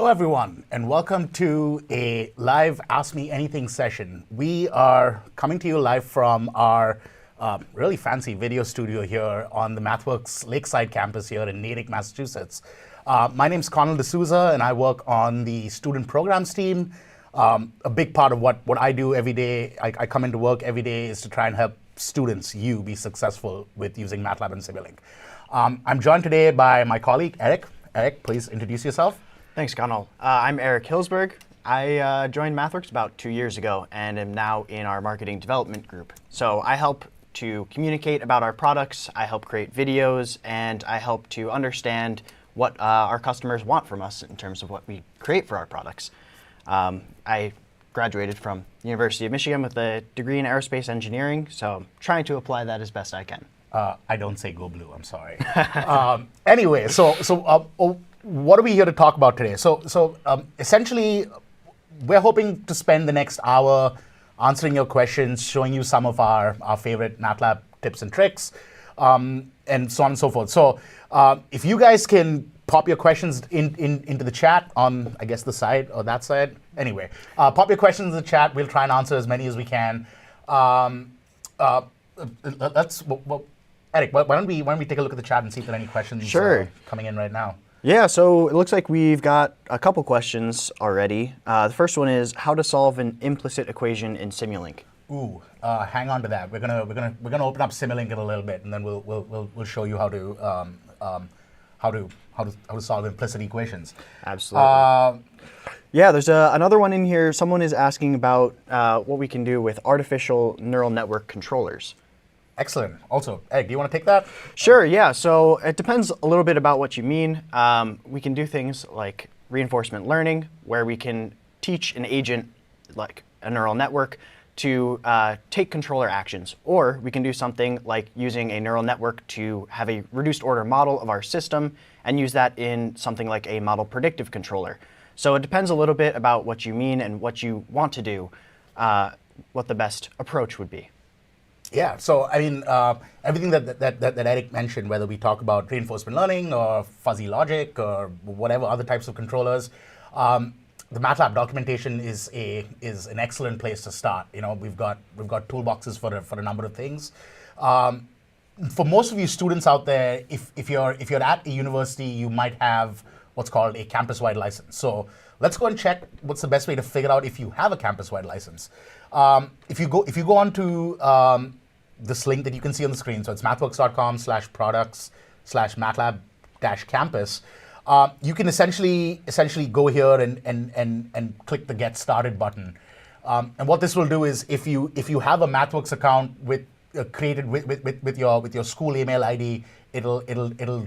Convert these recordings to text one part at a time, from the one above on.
Hello, everyone, and welcome to a live Ask Me Anything session. We are coming to you live from our really fancy video studio here on the MathWorks Lakeside campus here in Natick, Massachusetts. My name's Connell D'Souza, and I work on the student programs team. A big part of what I do every day, I come into work every day, is to try and help students, you, be successful with using MATLAB and Simulink. I'm joined today by my colleague, Eric. Eric, please introduce yourself. Thanks, Connell. I'm Eric Hillsberg. I joined MathWorks about 2 years ago and am now in our marketing development group. So I help to communicate about our products, I help create videos, and I help to understand what our customers want from us in terms of what we create for our products. I graduated from the University of Michigan with a degree in aerospace engineering, so I'm trying to apply that as best I can. I don't say go blue, I'm sorry. Anyway, what are we here to talk about today? Essentially, we're hoping to spend the next hour answering your questions, showing you some of our favorite MATLAB tips and tricks, and so on and so forth. So if you guys can pop your questions into the chat on, I guess, the side or that side. Anyway, pop your questions in the chat. We'll try and answer as many as we can. Eric, why don't we take a look at the chat and see if there are any questions coming in right now? Yeah, so it looks like we've got a couple questions already. The first one is how to solve an implicit equation in Simulink. Ooh, hang on to that. We're gonna open up Simulink in a little bit, and then we'll show you how to solve implicit equations. Absolutely. Yeah, there's another one in here. Someone is asking about what we can do with artificial neural network controllers. Excellent. Also, Eric, do you want to take that? Sure, yeah. So it depends a little bit about what you mean. We can do things like reinforcement learning, where we can teach an agent, like a neural network, to take controller actions. Or we can do something like using a neural network to have a reduced order model of our system and use that in something like a model predictive controller. So it depends a little bit about what you mean and what you want to do, what the best approach would be. Yeah, so I mean, everything that Eric mentioned, whether we talk about reinforcement learning or fuzzy logic or whatever other types of controllers, the MATLAB documentation is an excellent place to start. You know, we've got toolboxes for a number of things. For most of you students out there, if you're at a university, you might have what's called a campus-wide license. So let's go and check what's the best way to figure out if you have a campus-wide license. If you go onto this link that you can see on the screen, so it's mathworks.com/products/MATLAB-campus. You can essentially go here and click the Get Started button. And what this will do is, if you have a MathWorks account created with your school email ID, it'll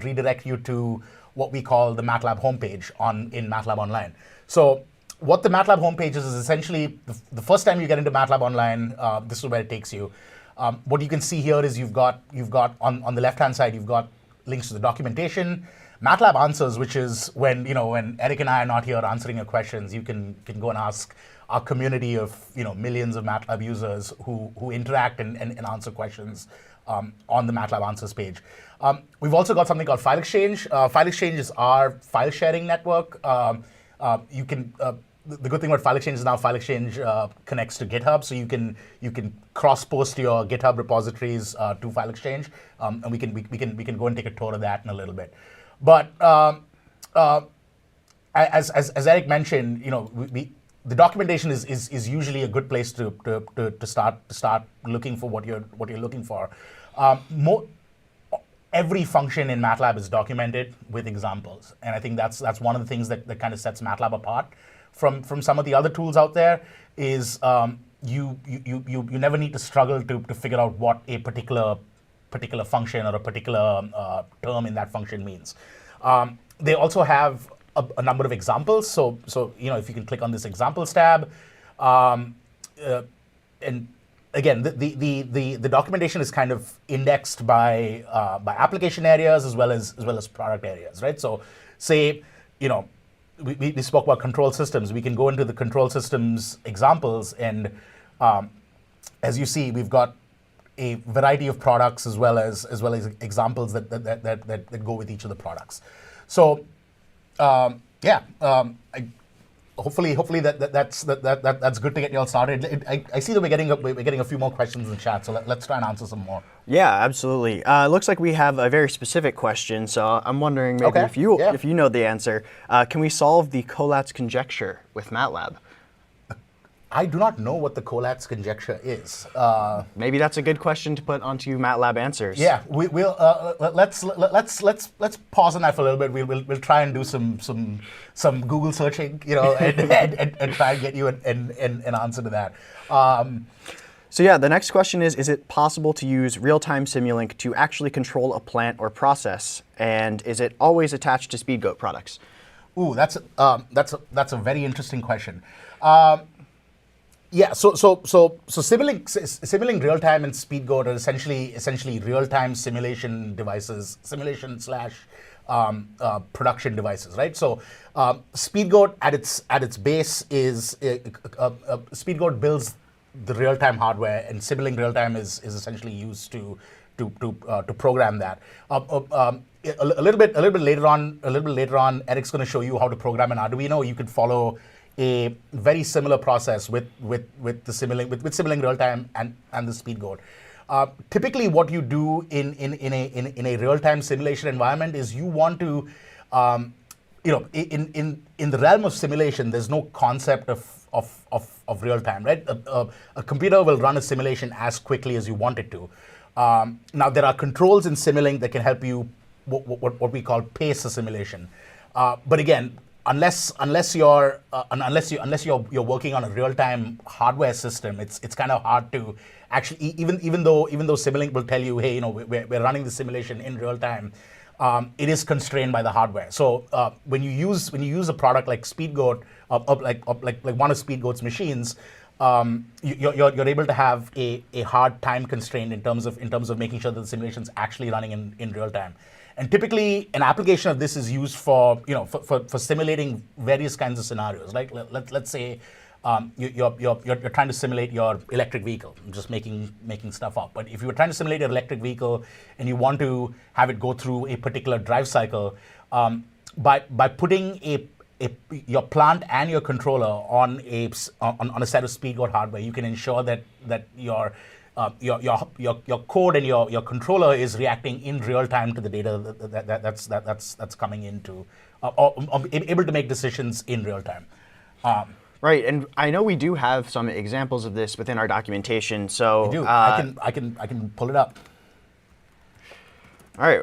redirect you to what we call the MATLAB homepage in MATLAB Online. So what the MATLAB homepage is essentially the first time you get into MATLAB Online, this is where it takes you. What you can see here is you've got on the left-hand side, you've got links to the documentation, MATLAB Answers, which is when Eric and I are not here answering your questions, you can go and ask our community of millions of MATLAB users who interact and answer questions on the MATLAB Answers page. We've also got something called File Exchange. File Exchange is our file sharing network. The good thing about File Exchange is now File Exchange connects to GitHub, so you can cross-post your GitHub repositories to File Exchange, and we can go and take a tour of that in a little bit. But as Eric mentioned, the documentation is usually a good place to start looking for what you're looking for. Every function in MATLAB is documented with examples, and I think that's one of the things that kind of sets MATLAB apart from some of the other tools out there. Is you never need to struggle to figure out what a particular function or a particular term in that function means. They also have a number of examples. So if you can click on this examples tab, and again, the documentation is kind of indexed by application areas as well as product areas, right? So say we spoke about control systems. We can go into the control systems examples, and as you see, we've got a variety of products as well as examples that go with each of the products. So Yeah. Hopefully that's good to get you all started. I see that we're getting a few more questions in the chat, so let's try and answer some more. Yeah, absolutely. It looks like we have a very specific question, so I'm wondering maybe Okay, if you know the answer. Can we solve the Collatz conjecture with MATLAB? I do not know what the Collatz conjecture is. Maybe that's a good question to put onto MATLAB answers. Yeah, we'll let's pause on that for a little bit. We'll try and do some Google searching, and try and get you an answer to that. So yeah, the next question is it possible to use real-time Simulink to actually control a plant or process? And is it always attached to SpeedGoat products? Ooh, that's a very interesting question. Yeah, so Simulink real-time and SpeedGoat are essentially real-time simulation devices, simulation / production devices, right? So SpeedGoat at its base is SpeedGoat builds the real-time hardware, and Simulink real-time is essentially used to program that. A little bit later on, Eric's going to show you how to program an Arduino. You could follow a very similar process with the Simulink real-time and the SpeedGoat. Typically, what you do in a real-time simulation environment is you want to, in the realm of simulation, there's no concept of real-time, right? A computer will run a simulation as quickly as you want it to. Now, there are controls in Simulink that can help you what we call pace a simulation. But again, unless you're working on a real-time hardware system, it's kind of hard to actually, even though Simulink will tell you, hey, we're running the simulation in real time, it is constrained by the hardware. So when you use a product like SpeedGoat, like one of SpeedGoat's machines, you're able to have a hard time constraint in terms of making sure that the simulation's actually running in real time. And typically, an application of this is used for simulating various kinds of scenarios. Like let's say you're trying to simulate your electric vehicle. I'm just making stuff up. But if you were trying to simulate your electric vehicle and you want to have it go through a particular drive cycle, by putting your plant and your controller on a set of SpeedGoat hardware, you can ensure that your code and your controller is reacting in real time to the data that's coming into, or able to make decisions in real time. Right, and I know we do have some examples of this within our documentation. So we do. I can pull it up. All right.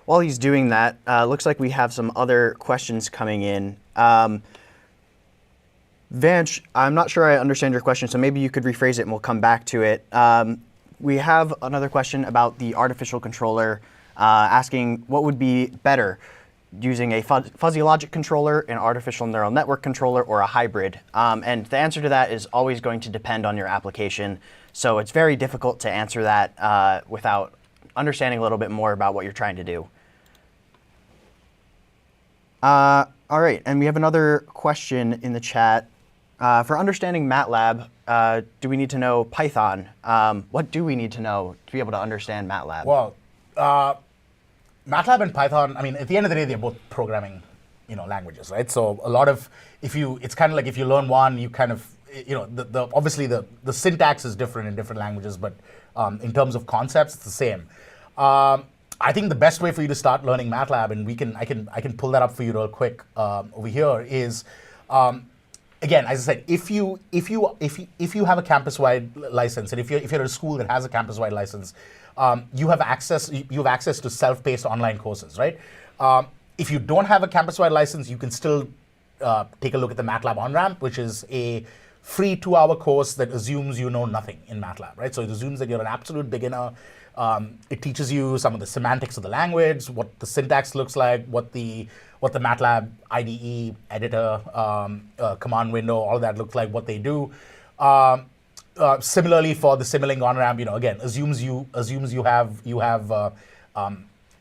While he's doing that, looks like we have some other questions coming in. Vanch, I'm not sure I understand your question, so maybe you could rephrase it and we'll come back to it. We have another question about the artificial controller, asking what would be better, using a fuzzy logic controller, an artificial neural network controller, or a hybrid. And the answer to that is always going to depend on your application. So it's very difficult to answer that without understanding a little bit more about what you're trying to do. All right, and we have another question in the chat. For understanding MATLAB, do we need to know Python? What do we need to know to be able to understand MATLAB? Well, MATLAB and Python, I mean, at the end of the day, they're both programming, languages, right? So a lot of, it's kind of like if you learn one, you kind of, obviously the syntax is different in different languages, but in terms of concepts, it's the same. I think the best way for you to start learning MATLAB, and I can pull that up for you real quick over here, is again, as I said, if you have a campus-wide license, and if you're at a school that has a campus-wide license, you have access to self-paced online courses, right? If you don't have a campus-wide license, you can still take a look at the MATLAB on-ramp, which is a free 2-hour course that assumes you know nothing in MATLAB, right? So it assumes that you're an absolute beginner. It teaches you some of the semantics of the language, what the syntax looks like, what the MATLAB IDE editor, command window, all of that looks like, what they do. Similarly, for the Simulink on-ramp, again, assumes you have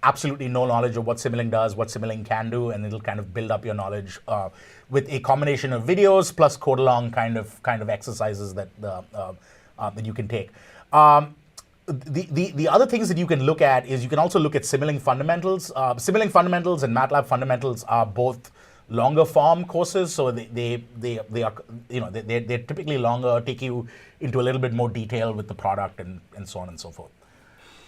absolutely no knowledge of what Simulink does, what Simulink can do, and it'll kind of build up your knowledge with a combination of videos plus code-along kind of exercises that you can take. The other things that you can look at is you can also look at Simulink fundamentals. Simulink fundamentals and MATLAB fundamentals are both longer form courses, so they are, you know, they're typically longer, take you into a little bit more detail with the product and so on and so forth.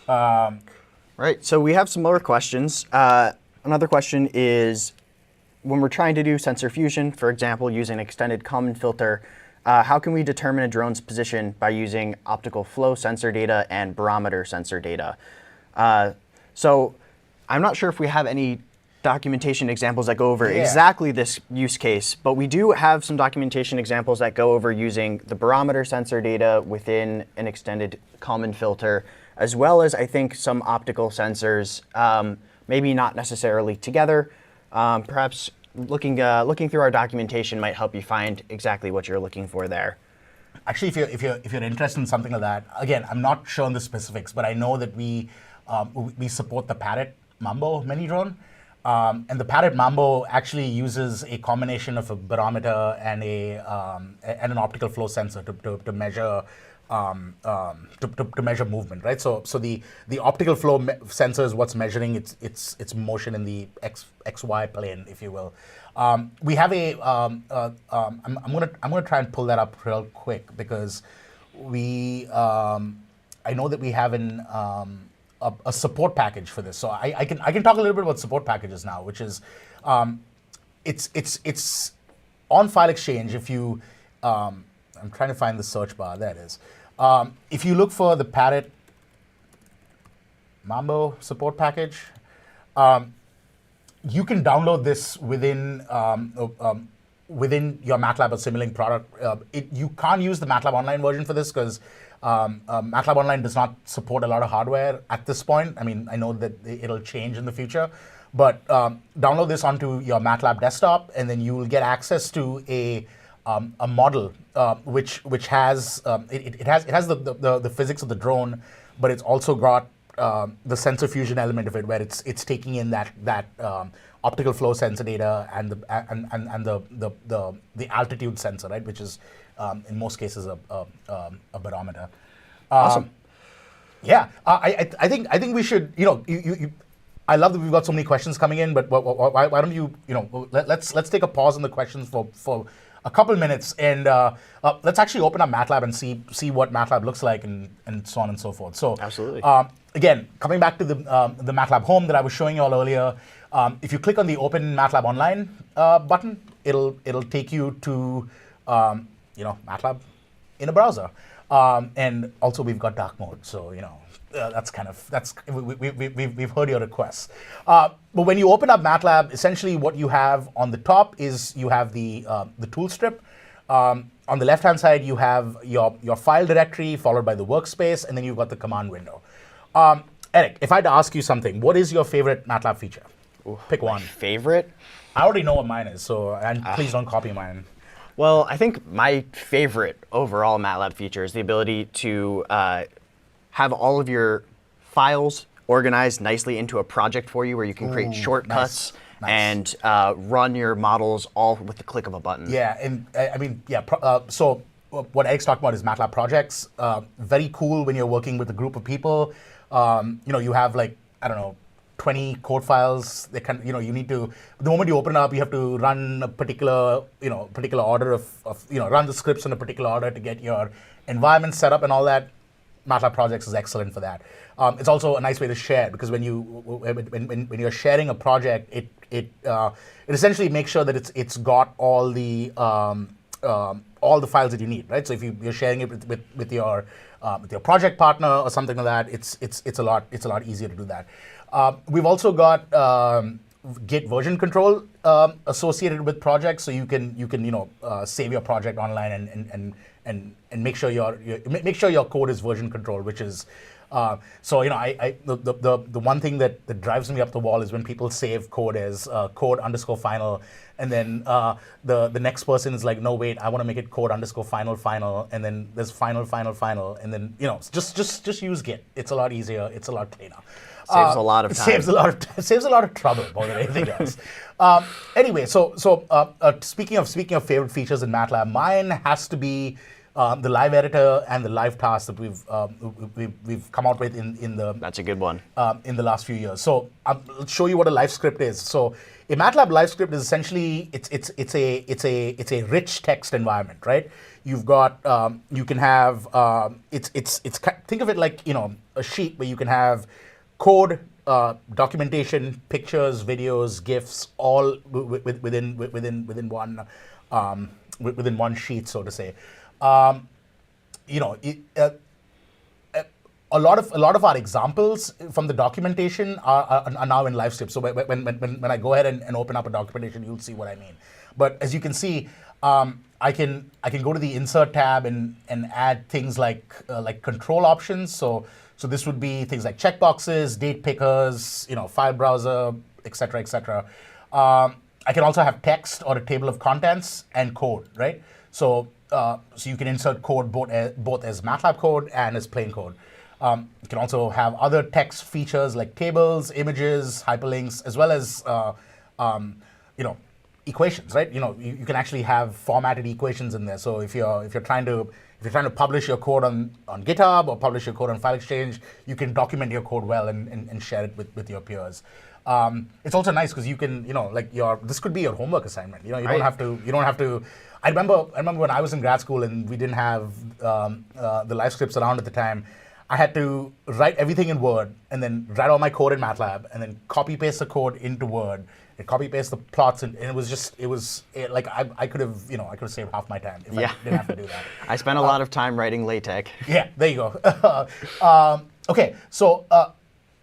Right. So we have some more questions. Another question is, when we're trying to do sensor fusion, for example, using an extended Kalman filter, how can we determine a drone's position by using optical flow sensor data and barometer sensor data? So I'm not sure if we have any documentation examples that go over exactly this use case, but we do have some documentation examples that go over using the barometer sensor data within an extended Kalman filter, as well as, I think, some optical sensors, maybe not necessarily together. Perhaps looking through our documentation might help you find exactly what you're looking for there. Actually, if you're interested in something like that, again, I'm not sure on the specifics, but I know that we support the Parrot Mambo mini drone, and the Parrot Mambo actually uses a combination of a barometer and an optical flow sensor to measure. To measure movement, right? So the optical flow sensor is what's measuring its motion in the XY plane, if you will. We have a. I'm gonna try and pull that up real quick because I know that we have a support package for this. So I can talk a little bit about support packages now, which is it's on File Exchange. If you I'm trying to find the search bar. There it is. If you look for the Parrot Mambo support package, you can download this within your MATLAB or Simulink product. You can't use the MATLAB Online version for this because MATLAB Online does not support a lot of hardware at this point. I mean, I know that it'll change in the future, but download this onto your MATLAB desktop, and then you will get access to a model which has it has the physics of the drone, but it's also got the sensor fusion element of it, where it's taking in that optical flow sensor data and the altitude sensor, right, which is in most cases a barometer. Awesome. Yeah, I think we should, I love that we've got so many questions coming in, but why don't you let's take a pause on the questions for a couple minutes, and let's actually open up MATLAB and see what MATLAB looks like and so on and so forth. So absolutely. Again, coming back to the MATLAB home that I was showing you all earlier, if you click on the Open MATLAB Online button, it'll take you to MATLAB in a browser, and also we've got dark mode, so we've heard your requests. But when you open up MATLAB, essentially what you have on the top is you have the tool strip. On the left-hand side, you have your file directory followed by the workspace, and then you've got the command window. Eric, if I had to ask you something, what is your favorite MATLAB feature? Ooh, pick one. Favorite? I already know what mine is, and please don't copy mine. Well, I think my favorite overall MATLAB feature is the ability to have all of your files organized nicely into a project for you, where you can create shortcuts and run your models all with the click of a button. Yeah, and I mean, yeah. So what Eric's talking about is MATLAB projects. Very cool when you're working with a group of people. You have, like, I don't know, 20 code files. They can, you need to, the moment you open it up, you have to run a particular order of run the scripts in a particular order to get your environment set up and all that. MATLAB projects is excellent for that. It's also a nice way to share, because when you're sharing a project, it essentially makes sure that it's got all the files that you need, right? So if you're sharing it with your project partner or something like that, it's a lot easier to do that. We've also got Git version control associated with projects, so you can save your project online and make sure your code is version controlled, which is the one thing that drives me up the wall is when people save code as code_final, and then the next person is like, no, wait, I want to make it code_final, and then there's final, and then just use Git. It's a lot easier. It's a lot cleaner. Saves a lot of time. Saves a lot of trouble more than anything else. Anyway, so speaking of favorite features in MATLAB, mine has to be the live editor and the live task that we've come out with in the That's a good one. in the last few years. So let's show you what a live script is. So a MATLAB live script is essentially it's a rich text environment, right? You've got you can have think of it like a sheet where you can have code, documentation, pictures, videos, GIFs, all within one sheet, so to say. A lot of our examples from the documentation are now in live script. So when I go ahead and open up a documentation, you'll see what I mean. But as you can see, I can go to the insert tab and add things like control options. So this would be things like checkboxes, date pickers, file browser, etc., etc. I can also have text or a table of contents and code, right? So you can insert code both as MATLAB code and as plain code. You can also have other text features like tables, images, hyperlinks, as well as equations, right? You can actually have formatted equations in there. So if you're trying to publish your code on GitHub or publish your code on File Exchange, you can document your code well and share it with your peers. It's also nice because you can, this could be your homework assignment. You don't have to. I remember when I was in grad school and we didn't have the live scripts around at the time. I had to write everything in Word and then write all my code in MATLAB and then copy paste the code into Word and copy paste the plots, and it was like I could have saved half my time if I didn't have to do that. I spent a lot of time writing LaTeX. Yeah, there you go. Okay, so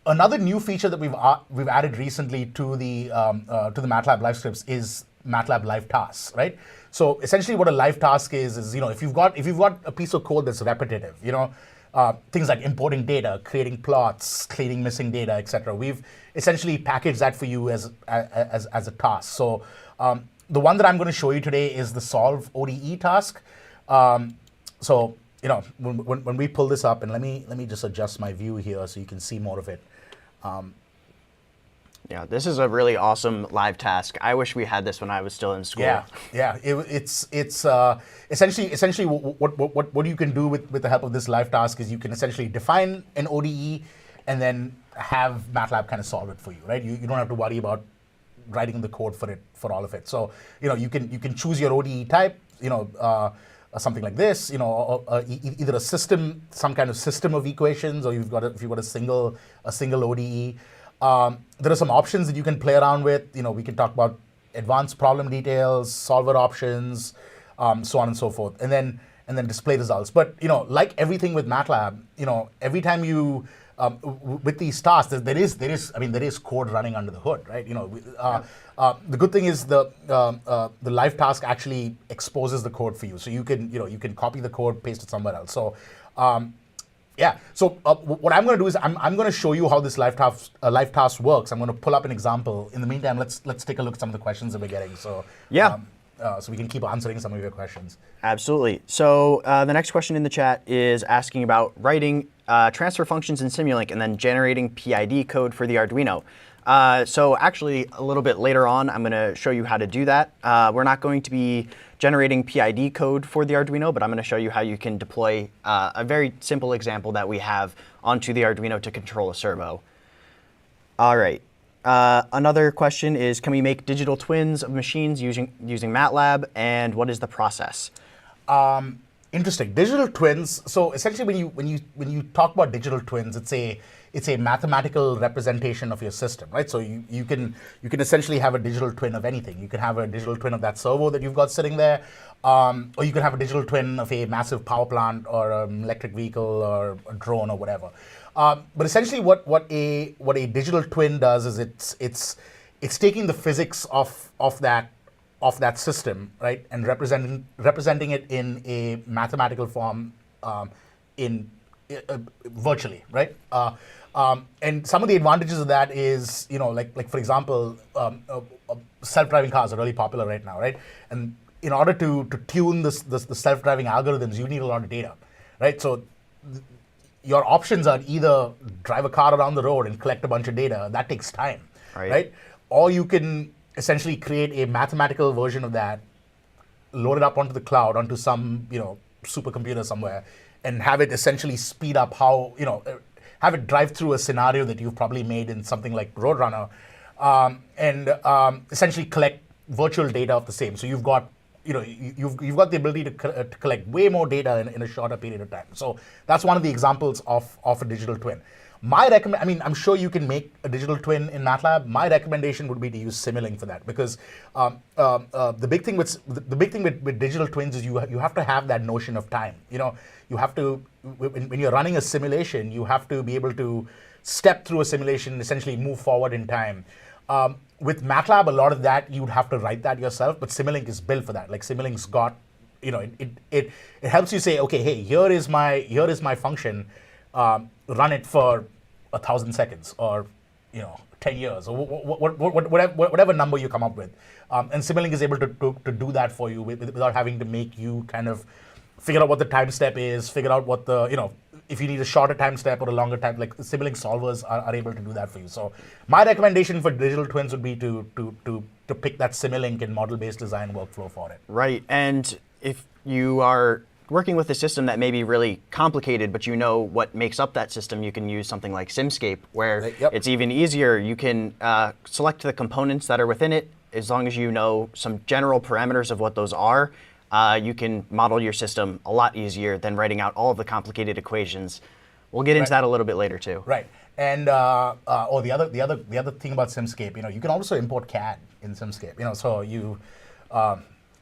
another new feature that we've added recently to the MATLAB live scripts is MATLAB live tasks, right? So essentially, what a live task is if you've got a piece of code that's repetitive, things like importing data, creating plots, cleaning missing data, etc. We've essentially packaged that for you as a task. So the one that I'm going to show you today is the solve ODE task. So when we pull this up, and let me just adjust my view here so you can see more of it. Yeah, this is a really awesome live task. I wish we had this when I was still in school. Yeah. It's essentially what you can do with the help of this live task is you can essentially define an ODE and then have MATLAB kind of solve it for you, right? You don't have to worry about writing the code for all of it. So you can choose your ODE type, something like this, either a system, some kind of system of equations, or if you've got a single ODE. There are some options that you can play around with. We can talk about advanced problem details, solver options, so on and so forth, and then display results. But like everything with MATLAB, every time you with these tasks, there is code running under the hood, right? The good thing is the live task actually exposes the code for you, so you can copy the code, paste it somewhere else. So. Yeah. So what I'm going to do is I'm going to show you how this live task works. I'm going to pull up an example. In the meantime, let's take a look at some of the questions that we're getting. So yeah. So we can keep answering some of your questions. Absolutely. So the next question in the chat is asking about writing transfer functions in Simulink and then generating PID code for the Arduino. So actually, a little bit later on, I'm going to show you how to do that. We're not going to be generating PID code for the Arduino, but I'm going to show you how you can deploy a very simple example that we have onto the Arduino to control a servo. All right. Another question is, can we make digital twins of machines using MATLAB, and what is the process? Interesting. Digital twins. So essentially, when you talk about digital twins, it's a mathematical representation of your system, right? So you can essentially have a digital twin of anything. You can have a digital twin of that servo that you've got sitting there, or you can have a digital twin of a massive power plant or an electric vehicle or a drone or whatever. But essentially, what a digital twin does is it's taking the physics of that system, right, and representing it in a mathematical form, virtually, right? And some of the advantages of that is, like for example, self-driving cars are really popular right now, right? And in order to tune the self-driving algorithms, you need a lot of data, right? So your options are either drive a car around the road and collect a bunch of data. That takes time, right? Or you can essentially create a mathematical version of that, load it up onto the cloud, onto some supercomputer somewhere and have it essentially speed up how, have it drive through a scenario that you've probably made in something like Roadrunner, and essentially collect virtual data of the same. So you've got, you've got the ability to collect way more data in a shorter period of time. So that's one of the examples of a digital twin. I'm sure you can make a digital twin in MATLAB. My recommendation would be to use Simulink for that, because the big thing with digital twins is you have to have that notion of time. You have to, when you're running a simulation, you have to be able to step through a simulation and essentially move forward in time. With MATLAB, a lot of that you'd have to write that yourself, but Simulink is built for that. Like Simulink's got, it helps you say, okay, hey, here is my function. Run it for 1,000 seconds, or 10 years, or whatever number you come up with, and Simulink is able to do that for you without having to make you kind of figure out what the time step is, figure out what the if you need a shorter time step or a longer time. Like Simulink solvers are able to do that for you. So my recommendation for digital twins would be to pick that Simulink and model-based design workflow for it. Right, and if you are working with a system that may be really complicated, but you know what makes up that system, you can use something like Simscape, where it's even easier. You can select the components that are within it. As long as you know some general parameters of what those are, you can model your system a lot easier than writing out all of the complicated equations. We'll get into that a little bit later too. Right, and the other thing about Simscape, you can also import CAD in Simscape. So you,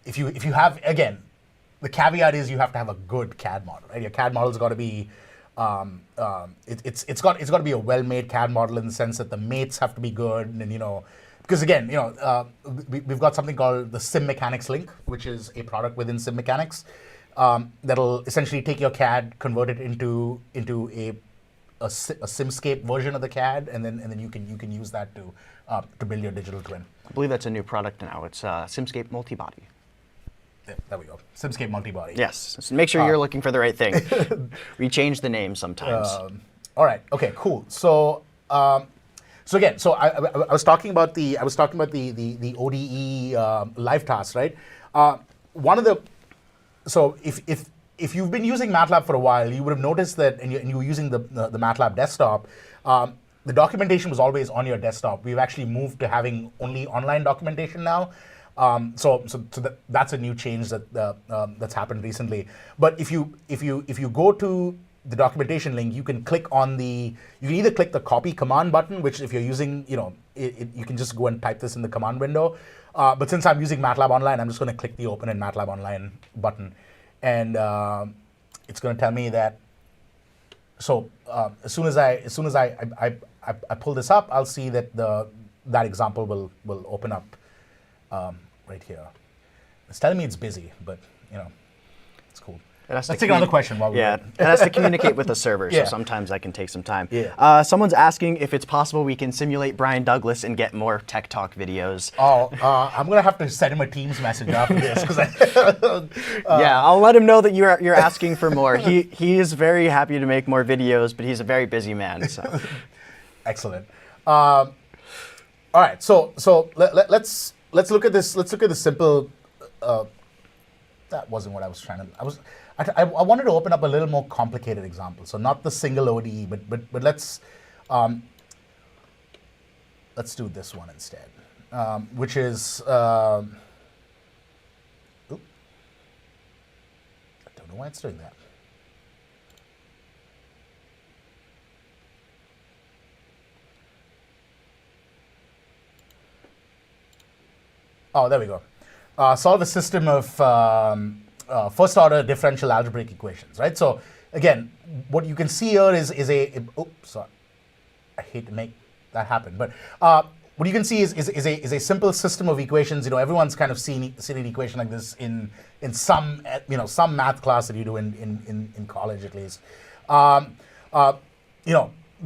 if you have, again, the caveat is you have to have a good CAD model, right? Your CAD model's got to be, it's got to be a well-made CAD model in the sense that the mates have to be good, and because again, we've got something called the Sim Mechanics link, which is a product within Sim Mechanics that'll essentially take your CAD, convert it into a Simscape version of the CAD, and then you can use that to build your digital twin. I believe that's a new product now. It's Simscape Multibody. There we go. Simscape Multibody. Yes. So make sure you're looking for the right thing. We change the name sometimes. All right. Okay. Cool. So, I was talking about the ODE live task, right? If you've been using MATLAB for a while, you would have noticed that, and you were using the MATLAB desktop, the documentation was always on your desktop. We've actually moved to having only online documentation now. So that's a new change that's happened recently. But if you go to the documentation link, you can either click the copy command button, which if you're using, you can just go and type this in the command window. But since I'm using MATLAB Online, I'm just going to click the Open in MATLAB Online button, and it's going to tell me that. So as soon as I pull this up, I'll see that that example will open up. Right here. It's telling me it's busy, but it's cool. Let's take another question while we're it has to communicate with the server, so sometimes that can take some time. Yeah. Someone's asking if it's possible we can simulate Brian Douglas and get more Tech Talk videos. I'm gonna have to send him a Teams message after this, because yeah, I'll let him know that you're asking for more. He is very happy to make more videos, but he's a very busy man. So. Excellent. All right, so let's look at this. Let's look at the simple. That wasn't what I was trying to. I wanted to open up a little more complicated example. So not the single ODE, but let's do this one instead, which is. I don't know why it's doing that. Oh, there we go. Solve a system of first-order differential algebraic equations, right? So again, what you can see here is sorry, I hate to make that happen, but what you can see is a simple system of equations. Everyone's kind of seen an equation like this in some some math class that you do in college at least. The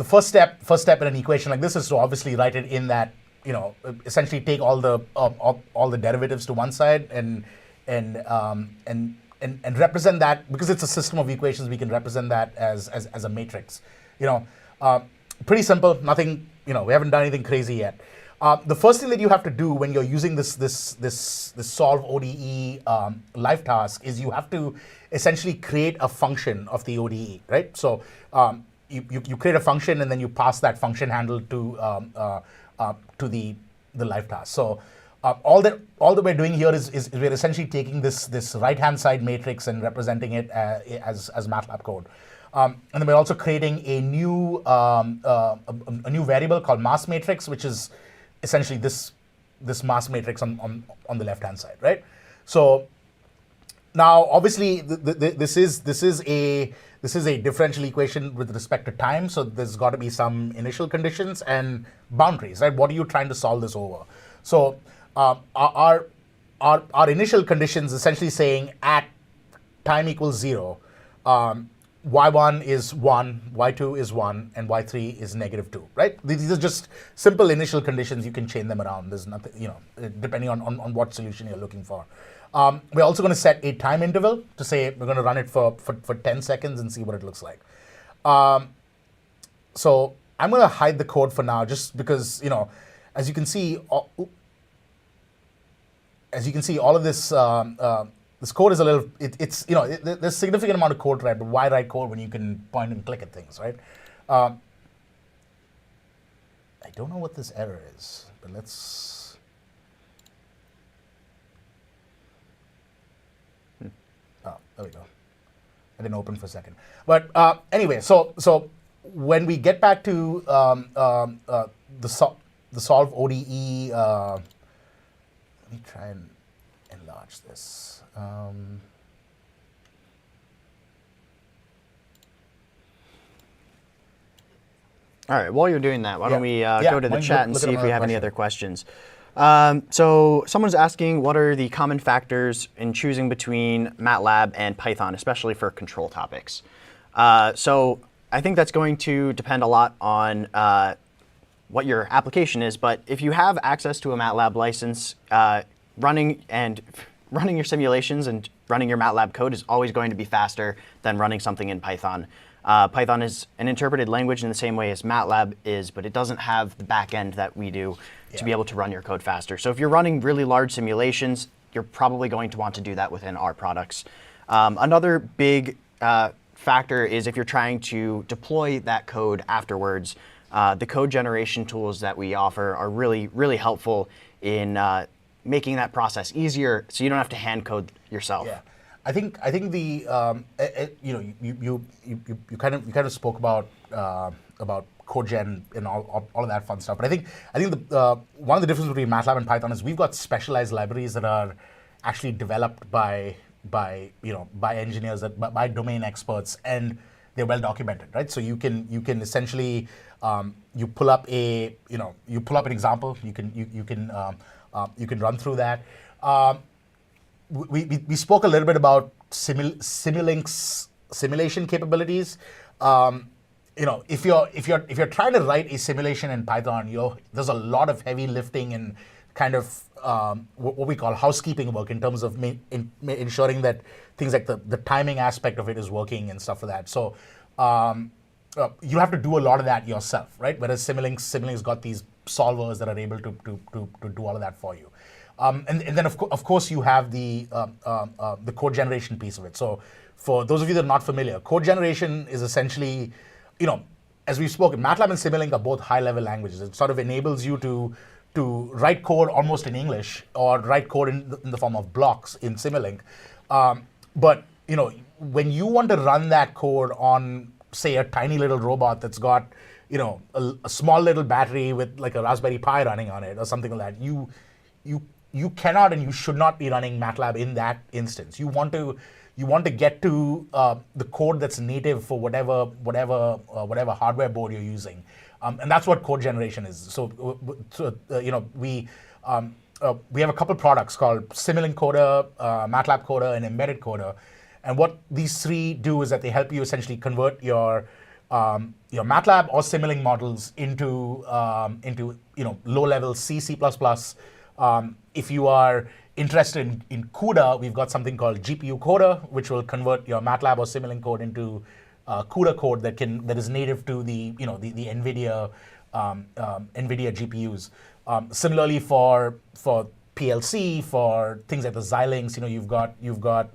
first step in an equation like this is to obviously write it in that. Essentially take all the derivatives to one side and represent that, because it's a system of equations. We can represent that as a matrix. Pretty simple. Nothing. We haven't done anything crazy yet. The first thing that you have to do when you're using this solve ODE live task is you have to essentially create a function of the ODE, right? So you create a function and then you pass that function handle to the live task. So all that we're doing here is we're essentially taking this right-hand side matrix and representing it as MATLAB code. And then we're also creating a new variable called mass matrix, which is essentially this mass matrix on the left-hand side, right? So now, obviously, this is a differential equation with respect to time. So there's got to be some initial conditions and boundaries, right? What are you trying to solve this over? So our initial conditions essentially saying at time equals 0. Y1 is 1, Y2 is 1, and Y3 is -2, right? These are just simple initial conditions. You can chain them around. There's nothing, depending on what solution you're looking for. We're also going to set a time interval to say we're going to run it for 10 seconds and see what it looks like. So I'm going to hide the code for now just because, as you can see, all of this this code is a little, there's a significant amount of code, right? But why write code when you can point and click at things, right? I don't know what this error is, but let's. Oh, there we go. I didn't open for a second. But anyway, so when we get back to the solve ODE, let me try and enlarge this. All right, while you're doing that, why don't we go to the chat and see if we have any other questions. So someone's asking, what are the common factors in choosing between MATLAB and Python, especially for control topics? So I think that's going to depend a lot on what your application is, but if you have access to a MATLAB license, running your simulations and running your MATLAB code is always going to be faster than running something in Python. Python is an interpreted language in the same way as MATLAB is, but it doesn't have the back end that we do to be able to run your code faster. So if you're running really large simulations, you're probably going to want to do that within our products. Another big factor is if you're trying to deploy that code afterwards. The code generation tools that we offer are really, really helpful in making that process easier, so you don't have to hand code yourself. Yeah, I think the you kind of spoke about code gen and all of that fun stuff. But I think the one of the differences between MATLAB and Python is we've got specialized libraries that are actually developed by engineers, by domain experts, and they're well documented, right? So you can essentially you pull up an example. You can run through that. We spoke a little bit about Simulink's simulation capabilities. If you're trying to write a simulation in Python, there's a lot of heavy lifting and kind of what we call housekeeping work in terms of ensuring that things like the timing aspect of it is working and stuff like that. So you have to do a lot of that yourself, right? Whereas Simulink's got these solvers that are able to do all of that for you. And then of course you have the code generation piece of it. So for those of you that are not familiar, code generation is essentially, as we've spoken, MATLAB and Simulink are both high-level languages. It sort of enables you to write code almost in English or write code in the form of blocks in Simulink. But when you want to run that code on, say, a tiny little robot that's got a small little battery with like a Raspberry Pi running on it or something like that, you cannot and you should not be running MATLAB in that instance. You want to get to the code that's native for whatever hardware board you're using, and that's what code generation is. So we have a couple products called Simulink Coder, MATLAB Coder, and Embedded Coder, and what these three do is that they help you essentially convert your MATLAB or Simulink models into low-level C, C++. If you are interested in CUDA, we've got something called GPU Coder, which will convert your MATLAB or Simulink code into CUDA code that is native to the NVIDIA GPUs. Similarly for PLC, for things like the Xilinx, you've got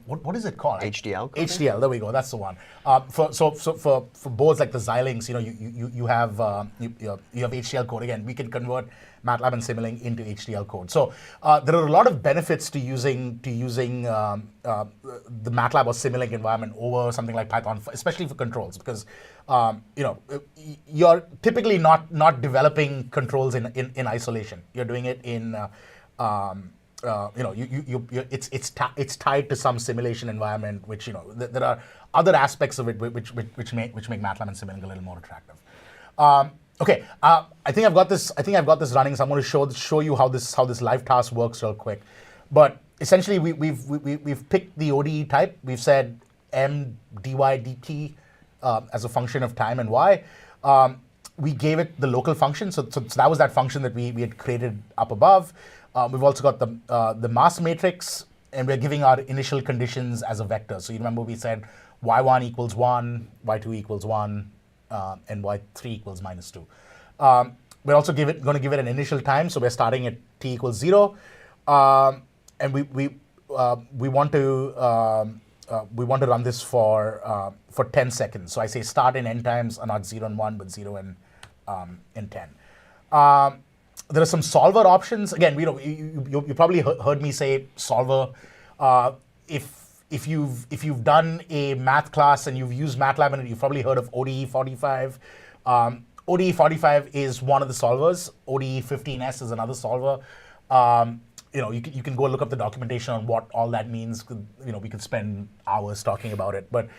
what is it called? HDL coding? HDL. There we go. That's the one. For boards like the Xilinx, you have HDL code. Again, we can convert MATLAB and Simulink into HDL code. So there are a lot of benefits to using the MATLAB or Simulink environment over something like Python, especially for controls, because you're typically not developing controls in isolation. You're doing it in it's tied to some simulation environment, which there are other aspects of it which make MATLAB and Simulink a little more attractive. Okay, I think I've got this running, so I'm going to show you how this live task works real quick. But essentially, we've picked the ODE type. We've said m dy dt as a function of time and y. We gave it the local function, so that was that function that we had created up above. We've also got the mass matrix, and we're giving our initial conditions as a vector. So you remember we said y1 equals 1, y2 equals 1, and y3 equals -2. We're also going to give it an initial time, so we're starting at t equals 0, and we want to run this for 10 seconds. So I say start in n times, not 0 and 1, but 0 and 10. There are some solver options. Again, you probably heard me say solver. If you've done a math class and you've used MATLAB, and you've probably heard of ODE 45. ODE 45 is one of the solvers. ODE 15S is another solver. You can go look up the documentation on what all that means. We could spend hours talking about it, but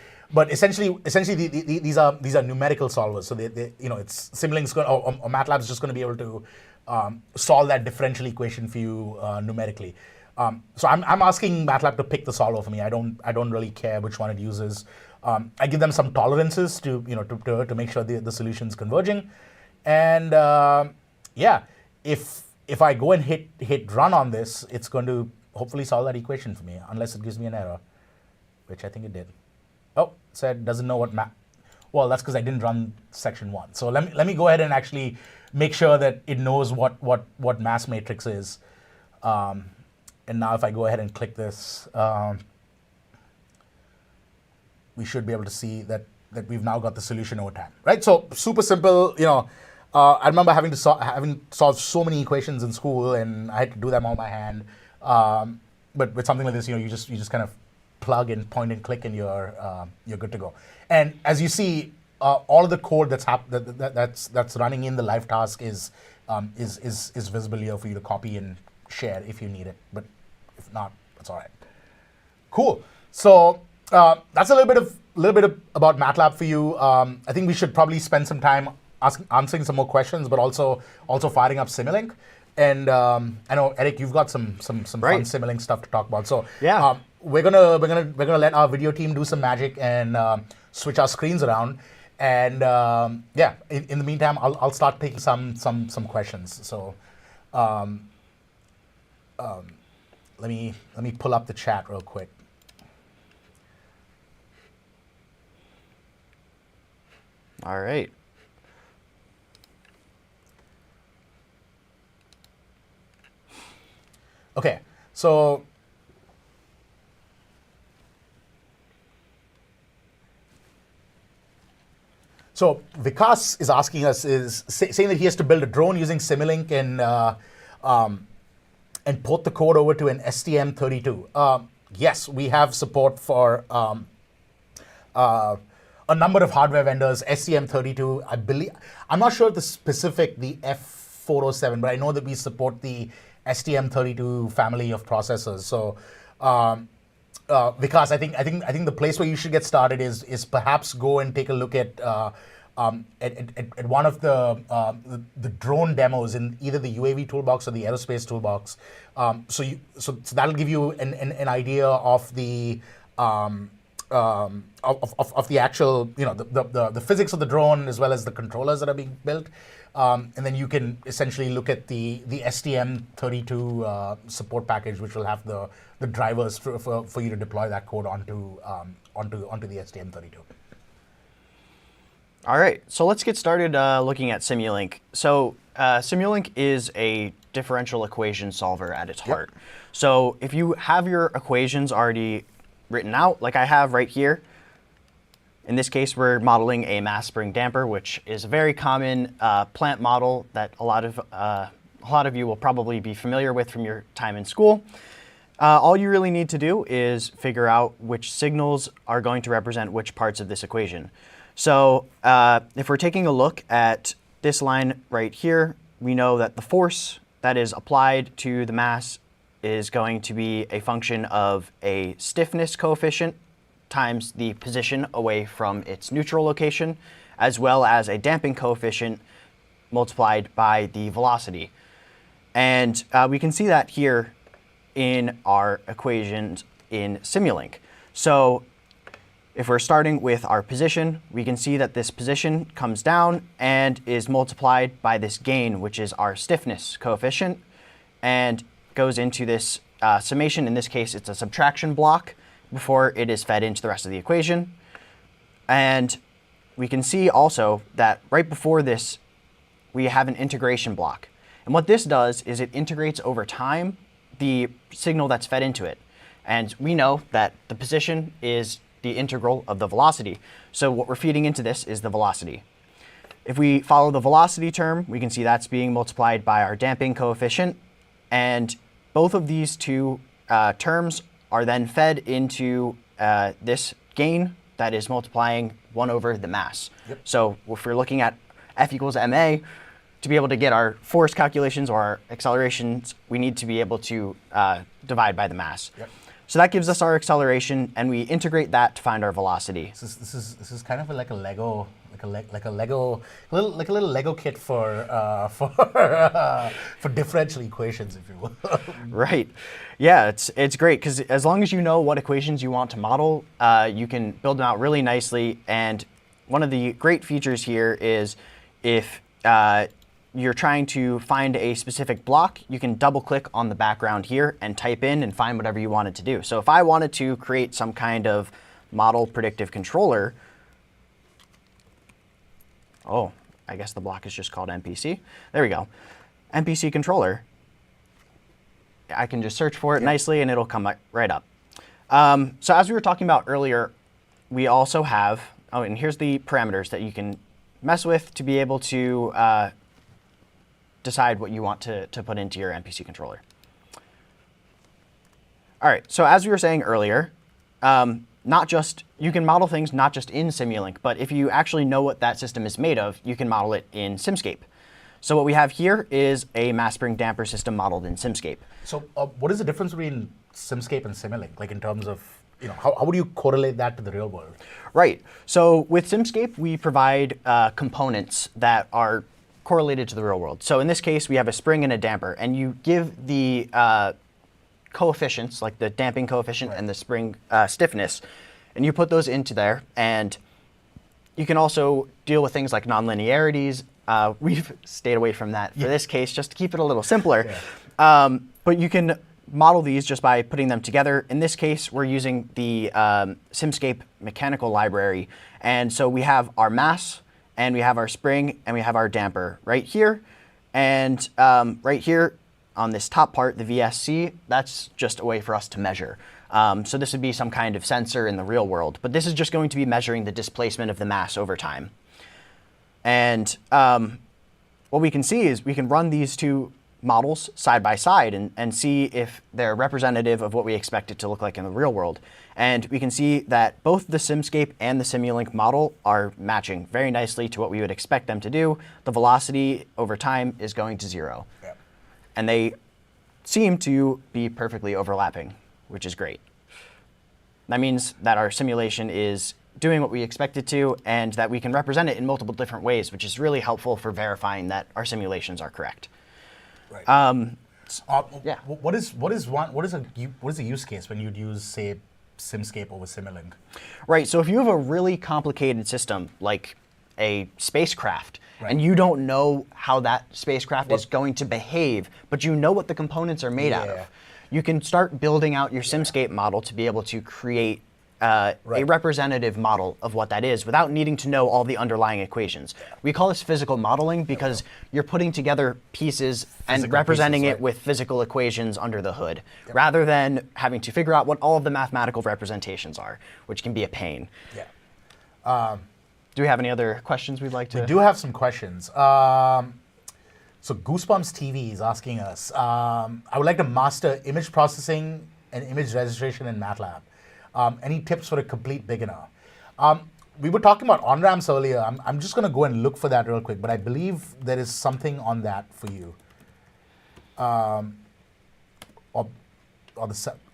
essentially these are numerical solvers. So it's Simulink or MATLAB is just going to be able to solve that differential equation for you numerically. So I'm asking MATLAB to pick the solver for me. I don't really care which one it uses. I give them some tolerances to make sure the solution's converging, and if I go and hit run on this, it's going to hopefully solve that equation for me, unless it gives me an error, which I think it did. Oh, it said doesn't know what well, that's because I didn't run section 1. So let me go ahead and actually make sure that it knows what mass matrix is. And now if I go ahead and click this, we should be able to see that we've now got the solution over time, right? So super simple. I remember having solved so many equations in school, and I had to do them all by hand. But with something like this, you just kind of plug and point and click, and you're good to go. And as you see, all of the code that's running in the live task is visible here for you to copy and share if you need it. But if not, that's all right. Cool. So that's a little bit about MATLAB for you. I think we should probably spend some time answering some more questions, but also firing up Simulink. And I know, Eric, you've got some Right. fun Simulink stuff to talk about. So Yeah. we're gonna let our video team do some magic and switch our screens around. And in the meantime, I'll start taking some questions. So let me pull up the chat real quick. All right. Okay, so Vikas is asking us, saying that he has to build a drone using Simulink and port the code over to an STM32. Yes, we have support for a number of hardware vendors. STM32, I believe. I'm not sure the specific, the F407, but I know that we support the STM32 family of processors. So, Vikas, I think the place where you should get started is perhaps go and take a look at one of the drone demos in either the UAV toolbox or the aerospace toolbox. So that'll give you an idea of the of the actual, the physics of the drone, as well as the controllers that are being built. And then you can essentially look at the STM32 support package, which will have the drivers for you to deploy that code onto the STM32. All right, so let's get started looking at Simulink. So Simulink is a differential equation solver at its heart. So if you have your equations already written out, like I have right here, in this case we're modeling a mass spring damper, which is a very common plant model that a lot of you will probably be familiar with from your time in school. All you really need to do is figure out which signals are going to represent which parts of this equation. So if we're taking a look at this line right here, we know that the force that is applied to the mass is going to be a function of a stiffness coefficient times the position away from its neutral location, as well as a damping coefficient multiplied by the velocity. And we can see that here in our equations in Simulink. So if we're starting with our position, we can see that this position comes down and is multiplied by this gain, which is our stiffness coefficient, and goes into this summation. In this case, it's a subtraction block before it is fed into the rest of the equation. And we can see also that right before this, we have an integration block. And what this does is it integrates over time the signal that's fed into it. And we know that the position is the integral of the velocity. So what we're feeding into this is the velocity. If we follow the velocity term, we can see that's being multiplied by our damping coefficient. And both of these two terms are then fed into this gain that is multiplying 1 over the mass. So if we're looking at F equals ma, to be able to get our force calculations or our accelerations, we need to be able to divide by the mass. So that gives us our acceleration, and we integrate that to find our velocity. This is kind of like a Lego, like a little Lego kit for differential equations, if you will. Right. Yeah, it's great because as long as you know what equations you want to model, you can build them out really nicely. And one of the great features here is if you're trying to find a specific block, you can double click on the background here and type in and find whatever you wanted to do. So if I wanted to create some kind of model predictive controller, oh, I guess the block is just called NPC. There we go. NPC controller. I can just search for it nicely and it'll come right up. So as we were talking about earlier, we also have, oh, and here's the parameters that you can mess with to be able to decide what you want to put into your NPC controller. All right, so as we were saying earlier, you can model things not just in Simulink, but if you actually know what that system is made of, you can model it in Simscape. So what we have here is a mass spring damper system modeled in Simscape. So what is the difference between Simscape and Simulink, like in terms of, how would you correlate that to the real world? Right. So with Simscape, we provide components that are correlated to the real world. So in this case, we have a spring and a damper, and you give the coefficients, like the damping coefficient and the spring stiffness, and you put those into there. And you can also deal with things like nonlinearities. We've stayed away from that for this case, just to keep it a little simpler. But you can model these just by putting them together. In this case, we're using the Simscape mechanical library. And so we have our mass, and we have our spring, and we have our damper right here. And right here on this top part, the VSC, that's just a way for us to measure. So this would be some kind of sensor in the real world. But this is just going to be measuring the displacement of the mass over time. And what we can see is we can run these two models side by side and see if they're representative of what we expect it to look like in the real world. And we can see that both the Simscape and the Simulink model are matching very nicely to what we would expect them to do. The velocity over time is going to 0. And they seem to be perfectly overlapping, which is great. That means that our simulation is doing what we expect it to, and that we can represent it in multiple different ways, which is really helpful for verifying that our simulations are correct. What is a use case when you'd use, say, Simscape over Simulink? Right. So if you have a really complicated system like a spacecraft, and you don't know how that spacecraft is going to behave, but you know what the components are made out of, you can start building out your Simscape model to be able to create a Right. representative model of what that is without needing to know all the underlying equations. We call this physical modeling because you're putting together pieces and Physical representing pieces, it right. with physical equations under the hood, rather than having to figure out what all of the mathematical representations are, which can be a pain. Yeah. Do we have any other questions we'd like to? We do have some questions. So Goosebumps TV is asking us, I would like to master image processing and image registration in MATLAB. Any tips for a complete beginner? We were talking about on-ramps earlier. I'm just going to go and look for that real quick, but I believe there is something on that for you.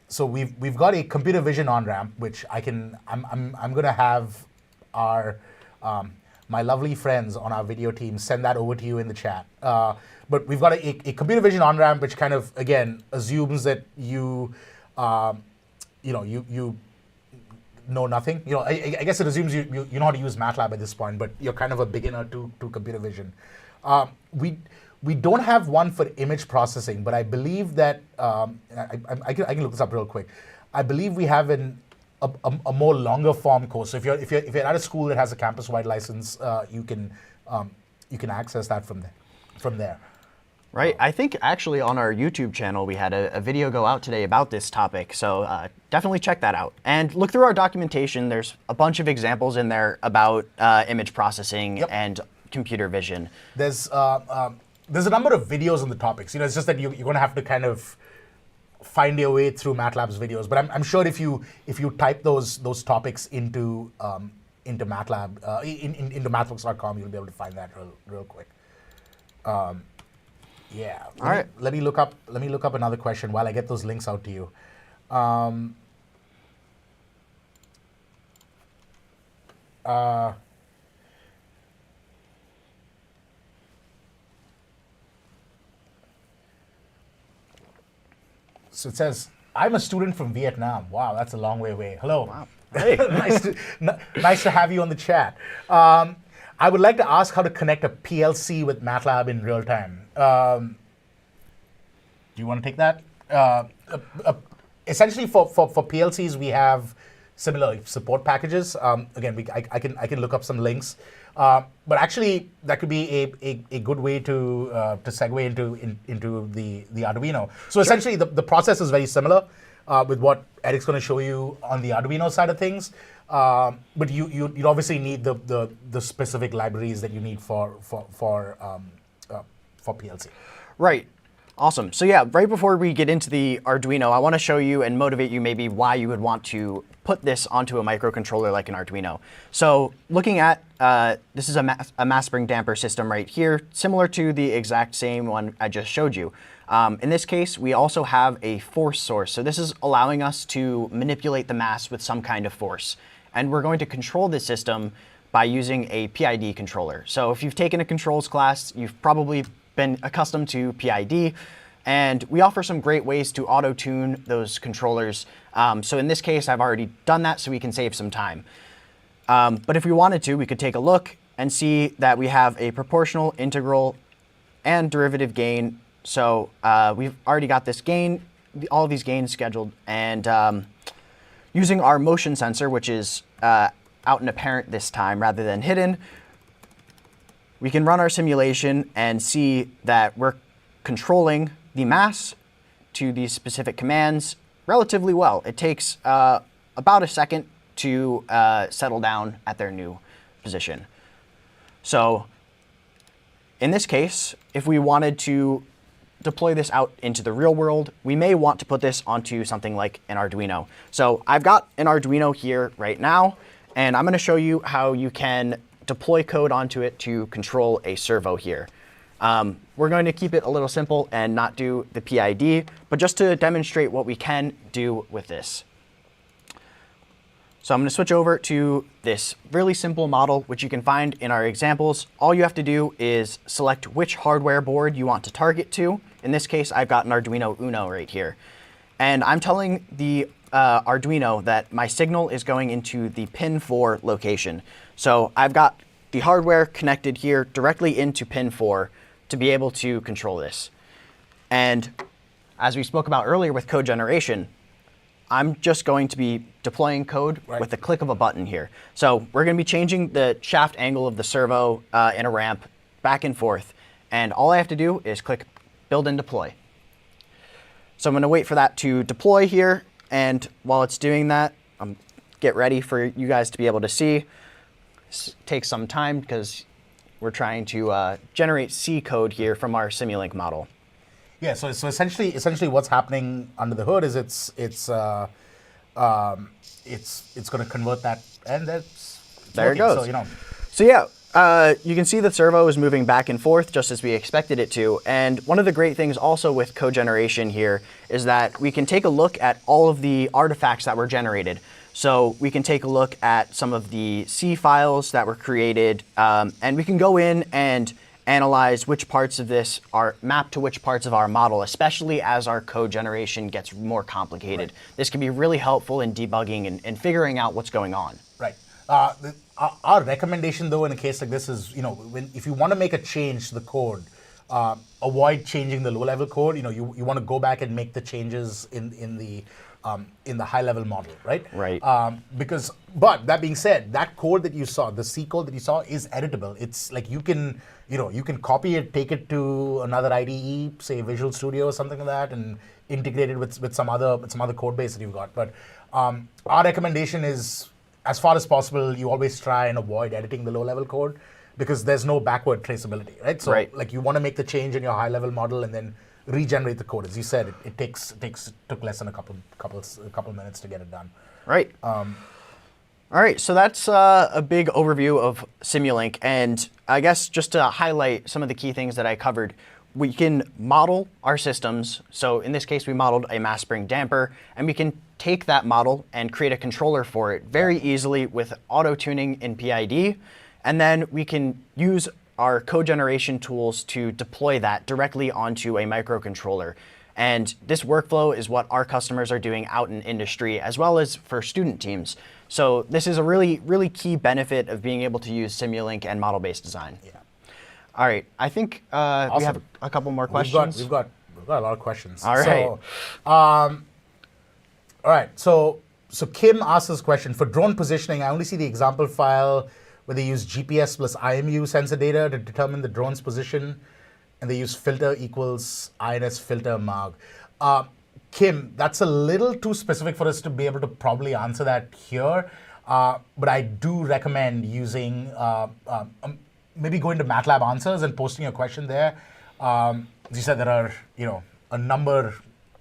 So we've got a computer vision on-ramp, which I'm going to have our my lovely friends on our video team send that over to you in the chat. But we've got a computer vision on-ramp, which kind of, again, assumes that you know nothing. I guess it assumes you know how to use MATLAB at this point, but you're kind of a beginner to computer vision. We don't have one for image processing, but I believe that I can look this up real quick. I believe we have a more longer form course. So if you're at a school that has a campus-wide license, you can access that from there. Right. I think actually on our YouTube channel, we had a video go out today about this topic. So definitely check that out. And look through our documentation. There's a bunch of examples in there about image processing and computer vision. There's a number of videos on the topics. It's just that you're going to have to kind of find your way through MATLAB's videos. But I'm sure if you type those topics into MATLAB, into mathworks.com, you'll be able to find that real quick. Yeah. All right. Let me look up another question while I get those links out to you. So it says, I'm a student from Vietnam. Wow, that's a long way away. Hello. Wow. Hey. nice to have you on the chat. I would like to ask how to connect a PLC with MATLAB in real time. Do you want to take that? Essentially, for PLCs, we have similar support packages. Again, I can look up some links. But actually, that could be a good way to segue into the Arduino. So essentially, the process is very similar with what Eric's going to show you on the Arduino side of things. But you obviously need the specific libraries that you need for PLC. Right. Awesome. So yeah, right before we get into the Arduino, I want to show you and motivate you maybe why you would want to put this onto a microcontroller like an Arduino. So looking at, this is a mass spring damper system right here, similar to the exact same one I just showed you. In this case, we also have a force source. So this is allowing us to manipulate the mass with some kind of force. And we're going to control this system by using a PID controller. So if you've taken a controls class, you've probably been accustomed to PID, and we offer some great ways to auto-tune those controllers. So in this case, I've already done that so we can save some time. But if we wanted to, we could take a look and see that we have a proportional, integral, and derivative gain. So we've already got this gain, all of these gains scheduled, and using our motion sensor, which is out and apparent this time rather than hidden, we can run our simulation and see that we're controlling the mass to these specific commands relatively well. It takes about a second to settle down at their new position. So in this case, if we wanted to deploy this out into the real world, we may want to put this onto something like an Arduino. So I've got an Arduino here right now, and I'm going to show you how you can deploy code onto it to control a servo here. We're going to keep it a little simple and not do the PID, but just to demonstrate what we can do with this. So I'm going to switch over to this really simple model, which you can find in our examples. All you have to do is select which hardware board you want to target to. In this case, I've got an Arduino Uno right here. And I'm telling the Arduino that my signal is going into the pin 4 location. So I've got the hardware connected here directly into pin 4 to be able to control this. And as we spoke about earlier with code generation, I'm just going to be deploying code Right. with the click of a button here. So we're going to be changing the shaft angle of the servo in a ramp back and forth. And all I have to do is click build and deploy. So I'm going to wait for that to deploy here. And while it's doing that, get ready for you guys to be able to see. This takes some time because we're trying to generate C code here from our Simulink model. Yeah, so essentially what's happening under the hood is it's going to convert that, and it's There it working. goes. So So yeah, you can see the servo is moving back and forth just as we expected it to. And one of the great things also with code generation here is that we can take a look at all of the artifacts that were generated. So we can take a look at some of the C files that were created, and we can go in and analyze which parts of this are mapped to which parts of our model, especially as our code generation gets more complicated. Right. This can be really helpful in debugging and figuring out what's going on. Right. Our recommendation, though, in a case like this is, if you want to make a change to the code, avoid changing the low-level code. You want to go back and make the changes in the high-level model, right? Right. But that being said, that code that you saw, the C code that you saw, is editable. It's like you can copy it, take it to another IDE, say Visual Studio or something like that, and integrate it with some other code base that you've got. But our recommendation is, as far as possible, you always try and avoid editing the low-level code because there's no backward traceability, right? So, like, you want to make the change in your high-level model and then regenerate the code. As you said, it took less than a couple minutes to get it done. Right. All right, so that's a big overview of Simulink, and I guess just to highlight some of the key things that I covered, we can model our systems. So in this case, we modeled a mass spring damper, and we can take that model and create a controller for it very easily with auto-tuning in PID, and then we can use our code generation tools to deploy that directly onto a microcontroller. And this workflow is what our customers are doing out in industry, as well as for student teams. So this is a really, really key benefit of being able to use Simulink and model-based design. Yeah. All right, I think we have a couple more questions. We've got a lot of questions. All right. So, all right. So Kim asked this question: for drone positioning, I only see the example file where they use GPS plus IMU sensor data to determine the drone's position, and they use filter equals INS filter mag. Kim, that's a little too specific for us to be able to probably answer that here, but I do recommend using maybe going to MATLAB Answers and posting your question there. As you said, there are a number,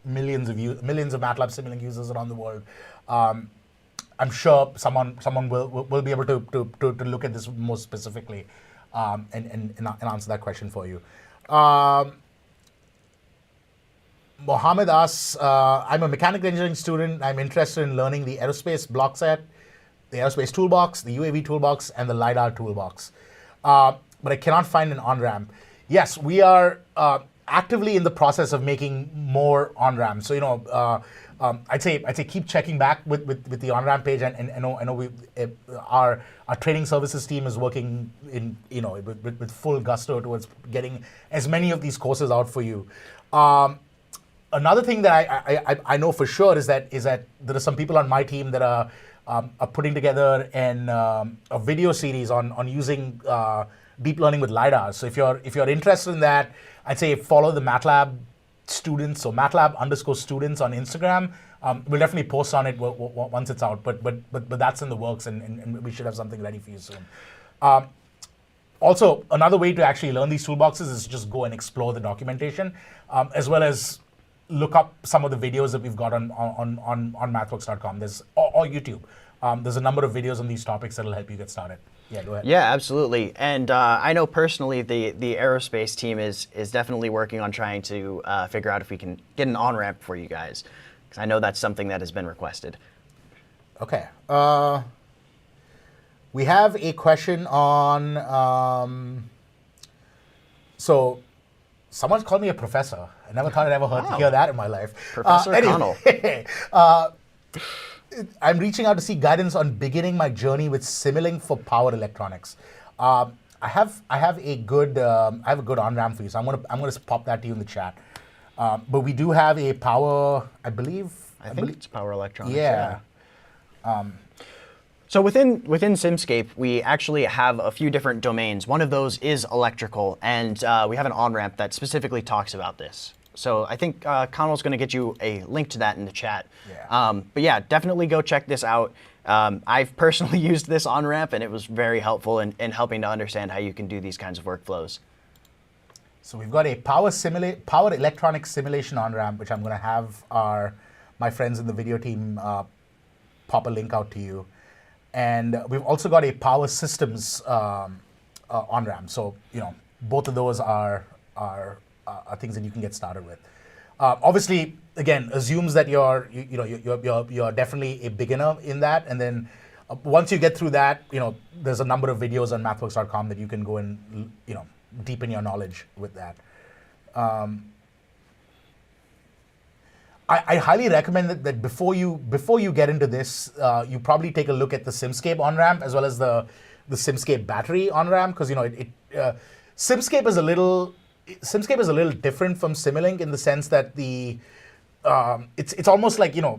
millions of MATLAB Simulink users around the world. I'm sure someone will be able to look at this more specifically and answer that question for you. Mohammed asks, I'm a mechanical engineering student. I'm interested in learning the aerospace block set, the aerospace toolbox, the UAV toolbox, and the LiDAR toolbox. But I cannot find an on-ramp. Yes, we are actively in the process of making more on-ramps. So, I'd say keep checking back with the on-ramp page, and I know our training services team is working with full gusto towards getting as many of these courses out for you. Another thing that I know for sure is that there are some people on my team that are putting together a video series on using deep learning with LiDAR. So if you're interested in that, I'd say follow the MATLAB students, so MATLAB_students on Instagram. We'll definitely post on it once it's out, but that's in the works, and we should have something ready for you soon. Also, another way to actually learn these toolboxes is just go and explore the documentation, as well as look up some of the videos that we've got on mathworks.com. Or YouTube. There's a number of videos on these topics that'll help you get started. Yeah, go ahead. Yeah, absolutely. And I know personally the aerospace team is definitely working on trying to figure out if we can get an on-ramp for you guys, because I know that's something that has been requested. Okay. We have a question on, so someone's called me a professor. I never thought I'd ever hear that in my life. Professor Connell. I'm reaching out to seek guidance on beginning my journey with Simulink for power electronics. I have a good on-ramp for you, so I'm gonna pop that to you in the chat. But we do have a power, I believe I think it's power electronics. Yeah. So within Simscape, we actually have a few different domains. One of those is electrical, and we have an on-ramp that specifically talks about this. So I think Connell's going to get you a link to that in the chat. Yeah. But yeah, definitely go check this out. I've personally used this on-ramp, and it was very helpful in helping to understand how you can do these kinds of workflows. So we've got a power electronic simulation on-ramp, which I'm going to have my friends in the video team pop a link out to you. And we've also got a power systems on-ramp. So, both of those are things that you can get started with. Obviously, again, assumes that you're definitely a beginner in that. And then once you get through that, there's a number of videos on mathworks.com that you can go and, deepen your knowledge with that. I highly recommend that before you get into this, you probably take a look at the Simscape on-ramp as well as the Simscape battery on-ramp, because Simscape is a little different from Simulink in the sense that it's almost like the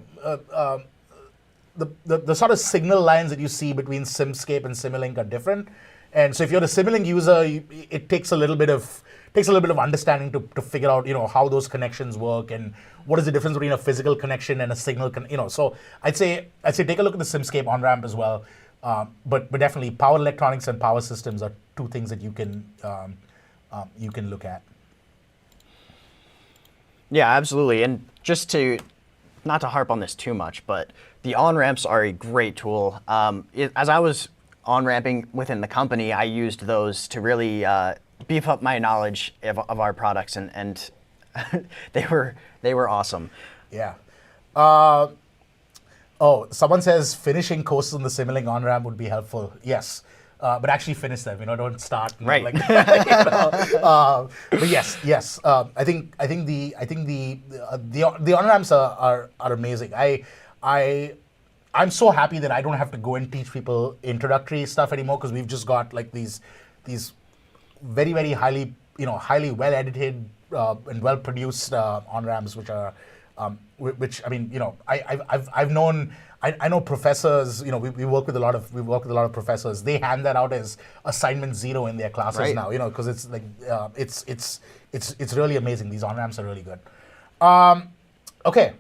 sort of signal lines that you see between Simscape and Simulink are different, and so if you're a Simulink user, it takes a little bit of understanding to figure out how those connections work and what is the difference between a physical connection and a signal. So I'd say take a look at the Simscape on-ramp as well. But definitely power electronics and power systems are two things that you can look at. Yeah, absolutely. And just not to harp on this too much, but the on-ramps are a great tool. As I was on-ramping within the company, I used those to really beef up my knowledge of our products, and they were awesome. Yeah. Someone says finishing courses on the Simulink on-ramp would be helpful. Yes. But actually finish them, don't start. Right. Like, but yes. I think the on-ramps are amazing. I'm so happy that I don't have to go and teach people introductory stuff anymore, because we've just got like these very, very highly well edited and well produced on-ramps, which are I know professors. We work with a lot of professors. They hand that out as assignment 0 in their classes now. Because it's like it's really amazing. These on-ramps are really good. Okay.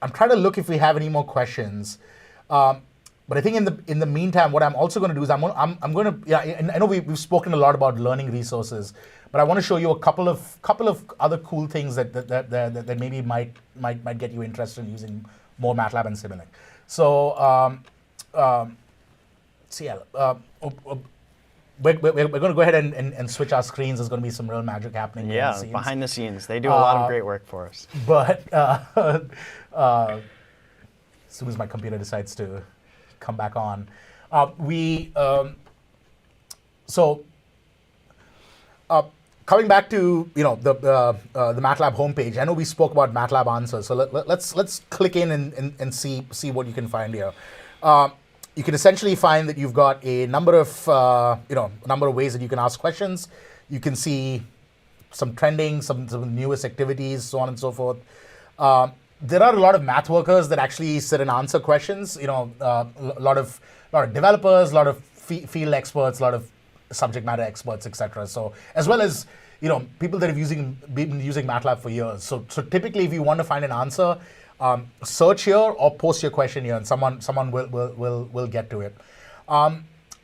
I'm trying to look if we have any more questions. But I think in the meantime, what I'm also going to do is I'm going to and I know we've spoken a lot about learning resources, but I want to show you a couple of other cool things that maybe might get you interested in using more MATLAB and Simulink. So we're going to go ahead and switch our screens. There's going to be some real magic happening. Yeah, behind the scenes, they do a lot of great work for us. But as soon as my computer decides to come back on, coming back to the MATLAB homepage. I know we spoke about MATLAB answers, so let's click in and see what you can find here. You can essentially find that you've got a number of ways that you can ask questions. You can see some trending, some newest activities, so on and so forth. There are a lot of math workers that actually sit and answer questions. A lot of developers, a lot of field experts, a lot of subject matter experts, etc. So as well as people that have been using MATLAB for years. So typically, if you want to find an answer, search here or post your question here, and someone will get to it.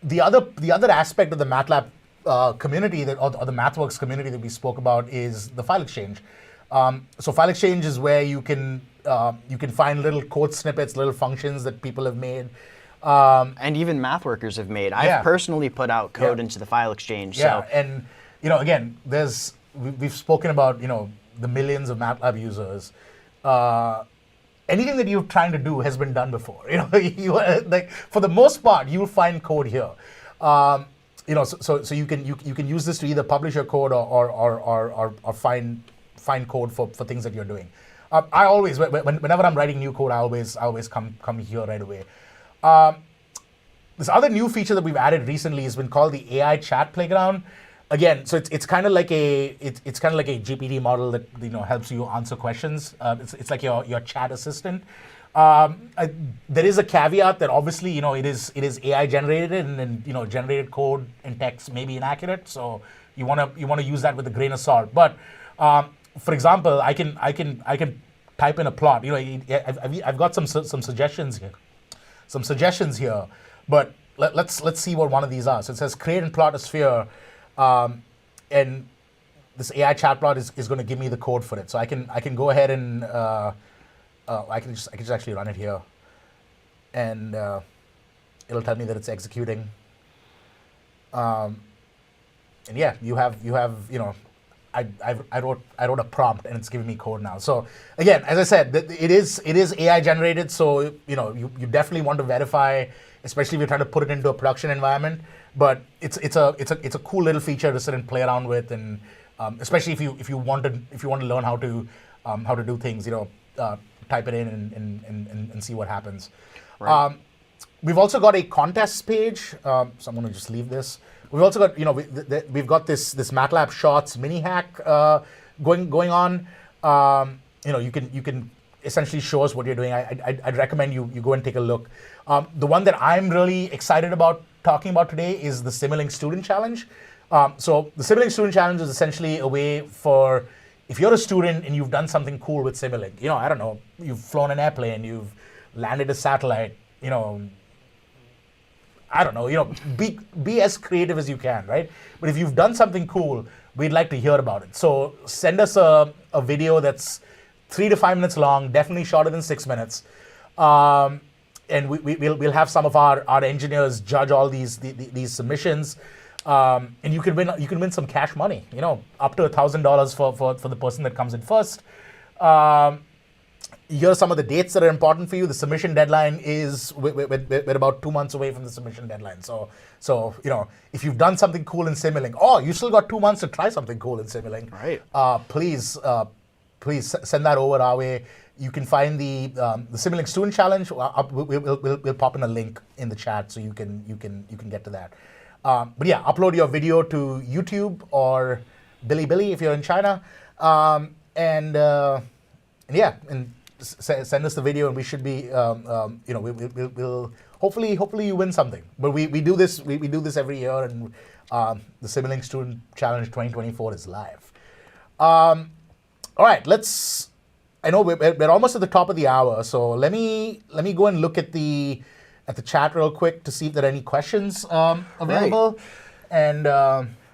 The other aspect of the MATLAB community or the MathWorks community that we spoke about is the file exchange. So file exchange is where you can find little code snippets, little functions that people have made. And even math workers have made. I've personally put out code into the file exchange. Yeah, so. and again, we've spoken about the millions of MATLAB users. Anything that you're trying to do has been done before. Like for the most part, you'll find code here. So you can use this to either publish your code or find code for things that you're doing. I always, whenever I'm writing new code, I always come here right away. This other new feature that we've added recently has been called the AI Chat Playground. again, so it's kind of like it's kind of like a GPT model that helps you answer questions. It's like your chat assistant. There is a caveat that obviously it is AI generated, and generated code and text may be inaccurate. So you want to use that with a grain of salt. But for example, I can type in a plot. I've got some suggestions here. But let's see what one of these are. So it says create and plot a sphere, and this AI chatbot is going to give me the code for it. So I can go ahead and I can just actually run it here, and it'll tell me that it's executing. And yeah, you have I wrote a prompt and it's giving me code now. So again, as I said, it is AI generated. So you definitely want to verify, especially if you're trying to put it into a production environment. But it's a cool little feature to sit and play around with, and especially if you want to learn how to do things, type it in and see what happens. Right. We've also got a contests page. So I'm going to just leave this. We've also got, we've got this MATLAB Shorts mini hack going on. You can essentially show us what you're doing. I'd recommend you go and take a look. The one that I'm really excited about talking about today is the Simulink Student Challenge. So the Simulink Student Challenge is essentially a way for, if you're a student and you've done something cool with Simulink, I don't know, you've flown an airplane, you've landed a satellite, I don't know, be as creative as you can, right? But if you've done something cool, we'd like to hear about it. So send us a video that's 3 to 5 minutes long, definitely shorter than 6 minutes. And we'll have some of our engineers judge all these submissions. And you can win some cash money, up to $1,000 for the person that comes in first. Here are some of the dates that are important for you. The submission deadline is we're about 2 months away from the submission deadline. So if you've done something cool in Simulink, you still got 2 months to try something cool in Simulink. Right. Please send that over our way. You can find the Simulink Student Challenge. We'll pop in a link in the chat so you can get to that. But yeah, upload your video to YouTube or Bilibili if you're in China, and send us the video, and we should be, we'll hopefully you win something. But we do this every year, and the Simulink Student Challenge 2024 is live. All right, I know we're almost at the top of the hour, so let me go and look at the chat real quick to see if there are any questions available. Right. And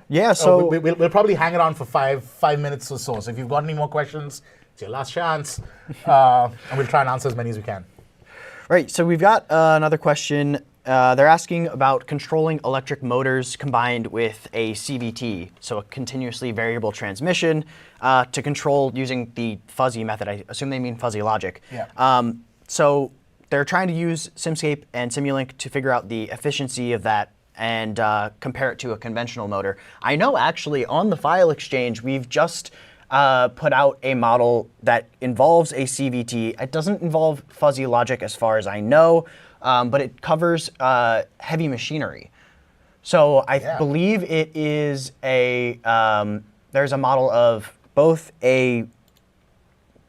yeah, so we'll probably hang around for five minutes or so. So if you've got any more questions, it's your last chance, and we'll try and answer as many as we can. Right. So we've got another question. They're asking about controlling electric motors combined with a CVT, so a continuously variable transmission, to control using the fuzzy method. I assume they mean fuzzy logic. Yeah. So they're trying to use Simscape and Simulink to figure out the efficiency of that and compare it to a conventional motor. I know actually on the file exchange, we've just put out a model that involves a CVT. It doesn't involve fuzzy logic as far as I know, but it covers heavy machinery. So I believe it is there's a model of both a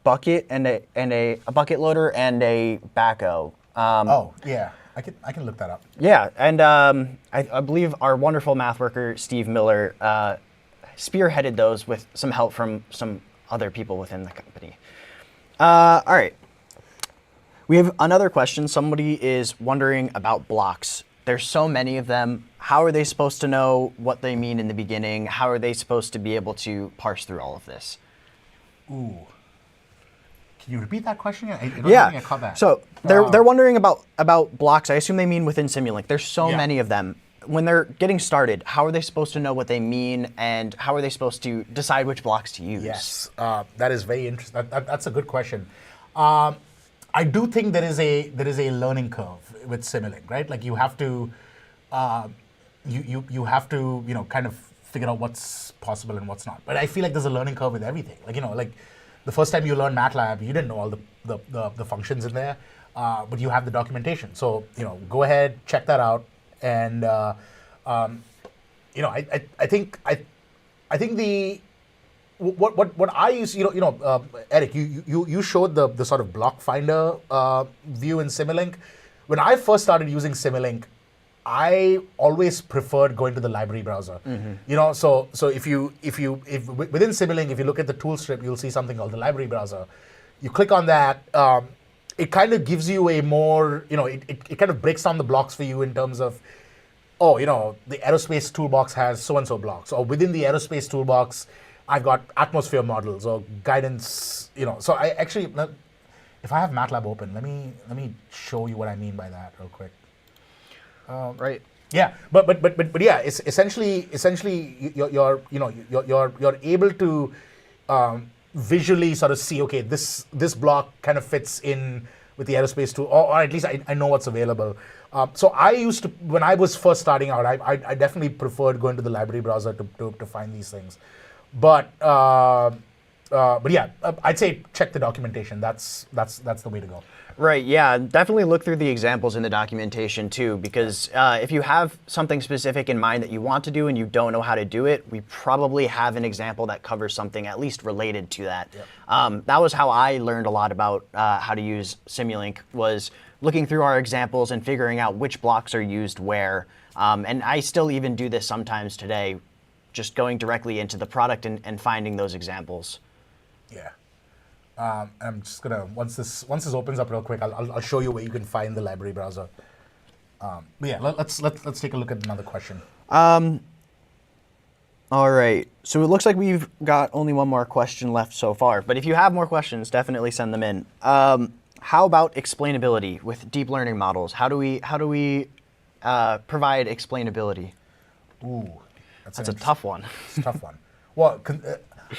bucket and a bucket loader and a backhoe. I can look that up. Yeah, and I believe our wonderful math worker Steve Miller spearheaded those with some help from some other people within the company. All right. We have another question. Somebody is wondering about blocks. There's so many of them. How are they supposed to know what they mean in the beginning? How are they supposed to be able to parse through all of this? Ooh. Can you repeat that question? I don't think I caught that. So they're wondering about blocks. I assume they mean within Simulink. There's so many of them. When they're getting started, how are they supposed to know what they mean, and how are they supposed to decide which blocks to use? Yes, that is very interesting. That's a good question. I do think there is a learning curve with Simulink, right? Like you have to you have to kind of figure out what's possible and what's not. But I feel like there's a learning curve with everything. Like the first time you learned MATLAB, you didn't know all the functions in there, but you have the documentation. So go ahead, check that out. And I think I think what I use, Eric, you showed the sort of block finder view in Simulink. When I first started using Simulink, I always preferred going to the library browser. So if within Simulink, if you look at the tool strip, you'll see something called the library browser. You click on that. It kind of gives you a more, it kind of breaks down the blocks for you in terms of, the aerospace toolbox has so-and-so blocks. Or within the aerospace toolbox, I've got atmosphere models or guidance, So I actually, if I have MATLAB open, let me show you what I mean by that real quick. Right. Yeah, but yeah, it's essentially you're able to visually sort of see, okay, this block kind of fits in with the aerospace tool, or at least I know what's available. So I used to, when I was first starting out, I definitely preferred going to the library browser to find these things. But yeah, I'd say check the documentation. That's the way to go. Right, yeah, definitely look through the examples in the documentation too, because if you have something specific in mind that you want to do and you don't know how to do it, we probably have an example that covers something at least related to that. Yep. That was how I learned a lot about how to use Simulink, was looking through our examples and figuring out which blocks are used where. And I still even do this sometimes today, just going directly into the product and finding those examples. Yeah. I'm just gonna, once this opens up real quick, I'll show you where you can find the library browser. But yeah, let's take a look at another question. All right, so it looks like we've got only one more question left so far, but if you have more questions, definitely send them in. How about explainability with deep learning models? How do we provide explainability? Ooh, that's a tough one. It's a tough one. Well,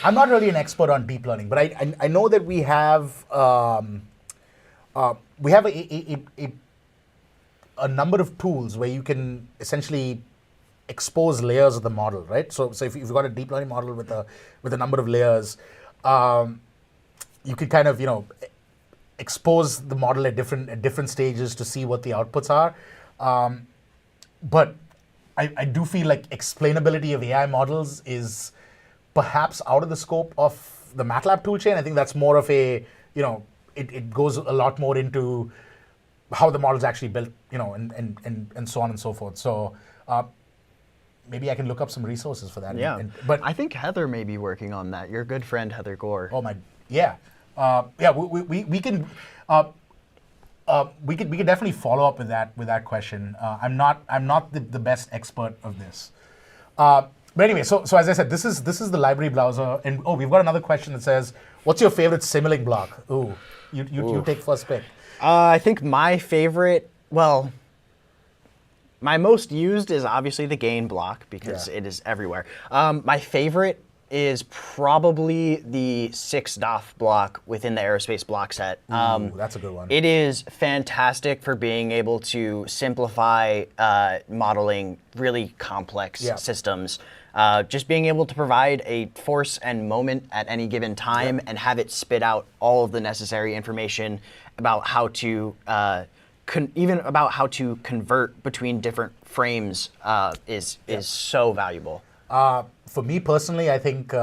I'm not really an expert on deep learning, but I know that we have a number of tools where you can essentially expose layers of the model, right? So if you've got a deep learning model with a number of layers, you could kind of expose the model at different stages to see what the outputs are. But I do feel like explainability of AI models is perhaps out of the scope of the MATLAB toolchain. I think that's more of a, it goes a lot more into how the model's actually built, and so on and so forth. So maybe I can look up some resources for that. Yeah, but I think Heather may be working on that. Your good friend Heather Gore. Oh my, yeah, we can. We could definitely follow up with that question. I'm not the best expert of this. But anyway, so as I said, this is the library browser, and we've got another question that says, "What's your favorite Simulink block?" Ooh, you take first pick. I think my favorite, well, my most used is obviously the gain block because it is everywhere. My favorite is probably the 6DOF block within the aerospace block set. Ooh, that's a good one. It is fantastic for being able to simplify modeling really complex systems. Just being able to provide a force and moment at any given time and have it spit out all of the necessary information about how to even about how to convert between different frames is so valuable. For me personally, I think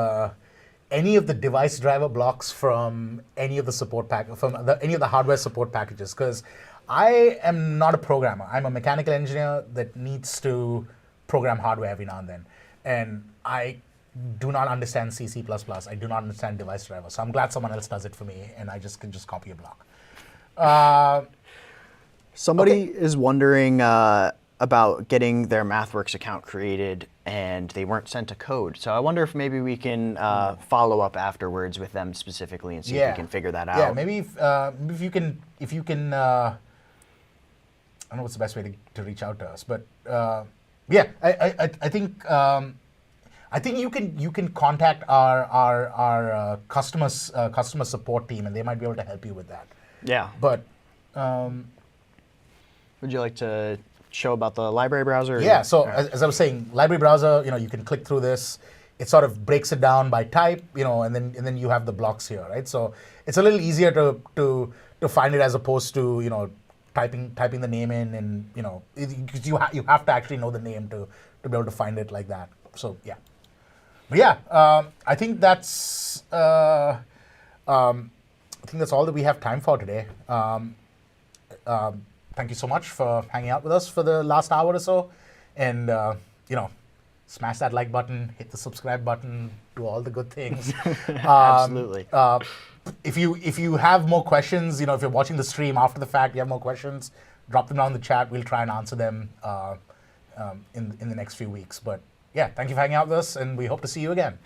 any of the device driver blocks from any of the support any of the hardware support packages, because I am not a programmer. I'm a mechanical engineer that needs to program hardware every now and then, and I do not understand C, C++. I do not understand device driver, so I'm glad someone else does it for me, and I can just copy a block. Somebody is wondering about getting their MathWorks account created and they weren't sent a code. So I wonder if maybe we can follow up afterwards with them specifically and see if we can figure that out. Yeah, maybe if you can, I don't know what's the best way to reach out to us, but yeah, I think you can contact our customer support team, and they might be able to help you with that. Yeah. But would you like to show about the library browser? Yeah, so as I was saying, library browser, you can click through this. It sort of breaks it down by type, and then you have the blocks here, right? So it's a little easier to find it as opposed to typing the name in, and because you have to actually know the name to be able to find it like that. So yeah. Yeah, I think that's all that we have time for today. Thank you so much for hanging out with us for the last hour or so, and smash that like button, hit the subscribe button, do all the good things. Absolutely. If you have more questions, if you're watching the stream after the fact, you have more questions, drop them down in the chat. We'll try and answer them in the next few weeks. But yeah, thank you for hanging out with us, and we hope to see you again.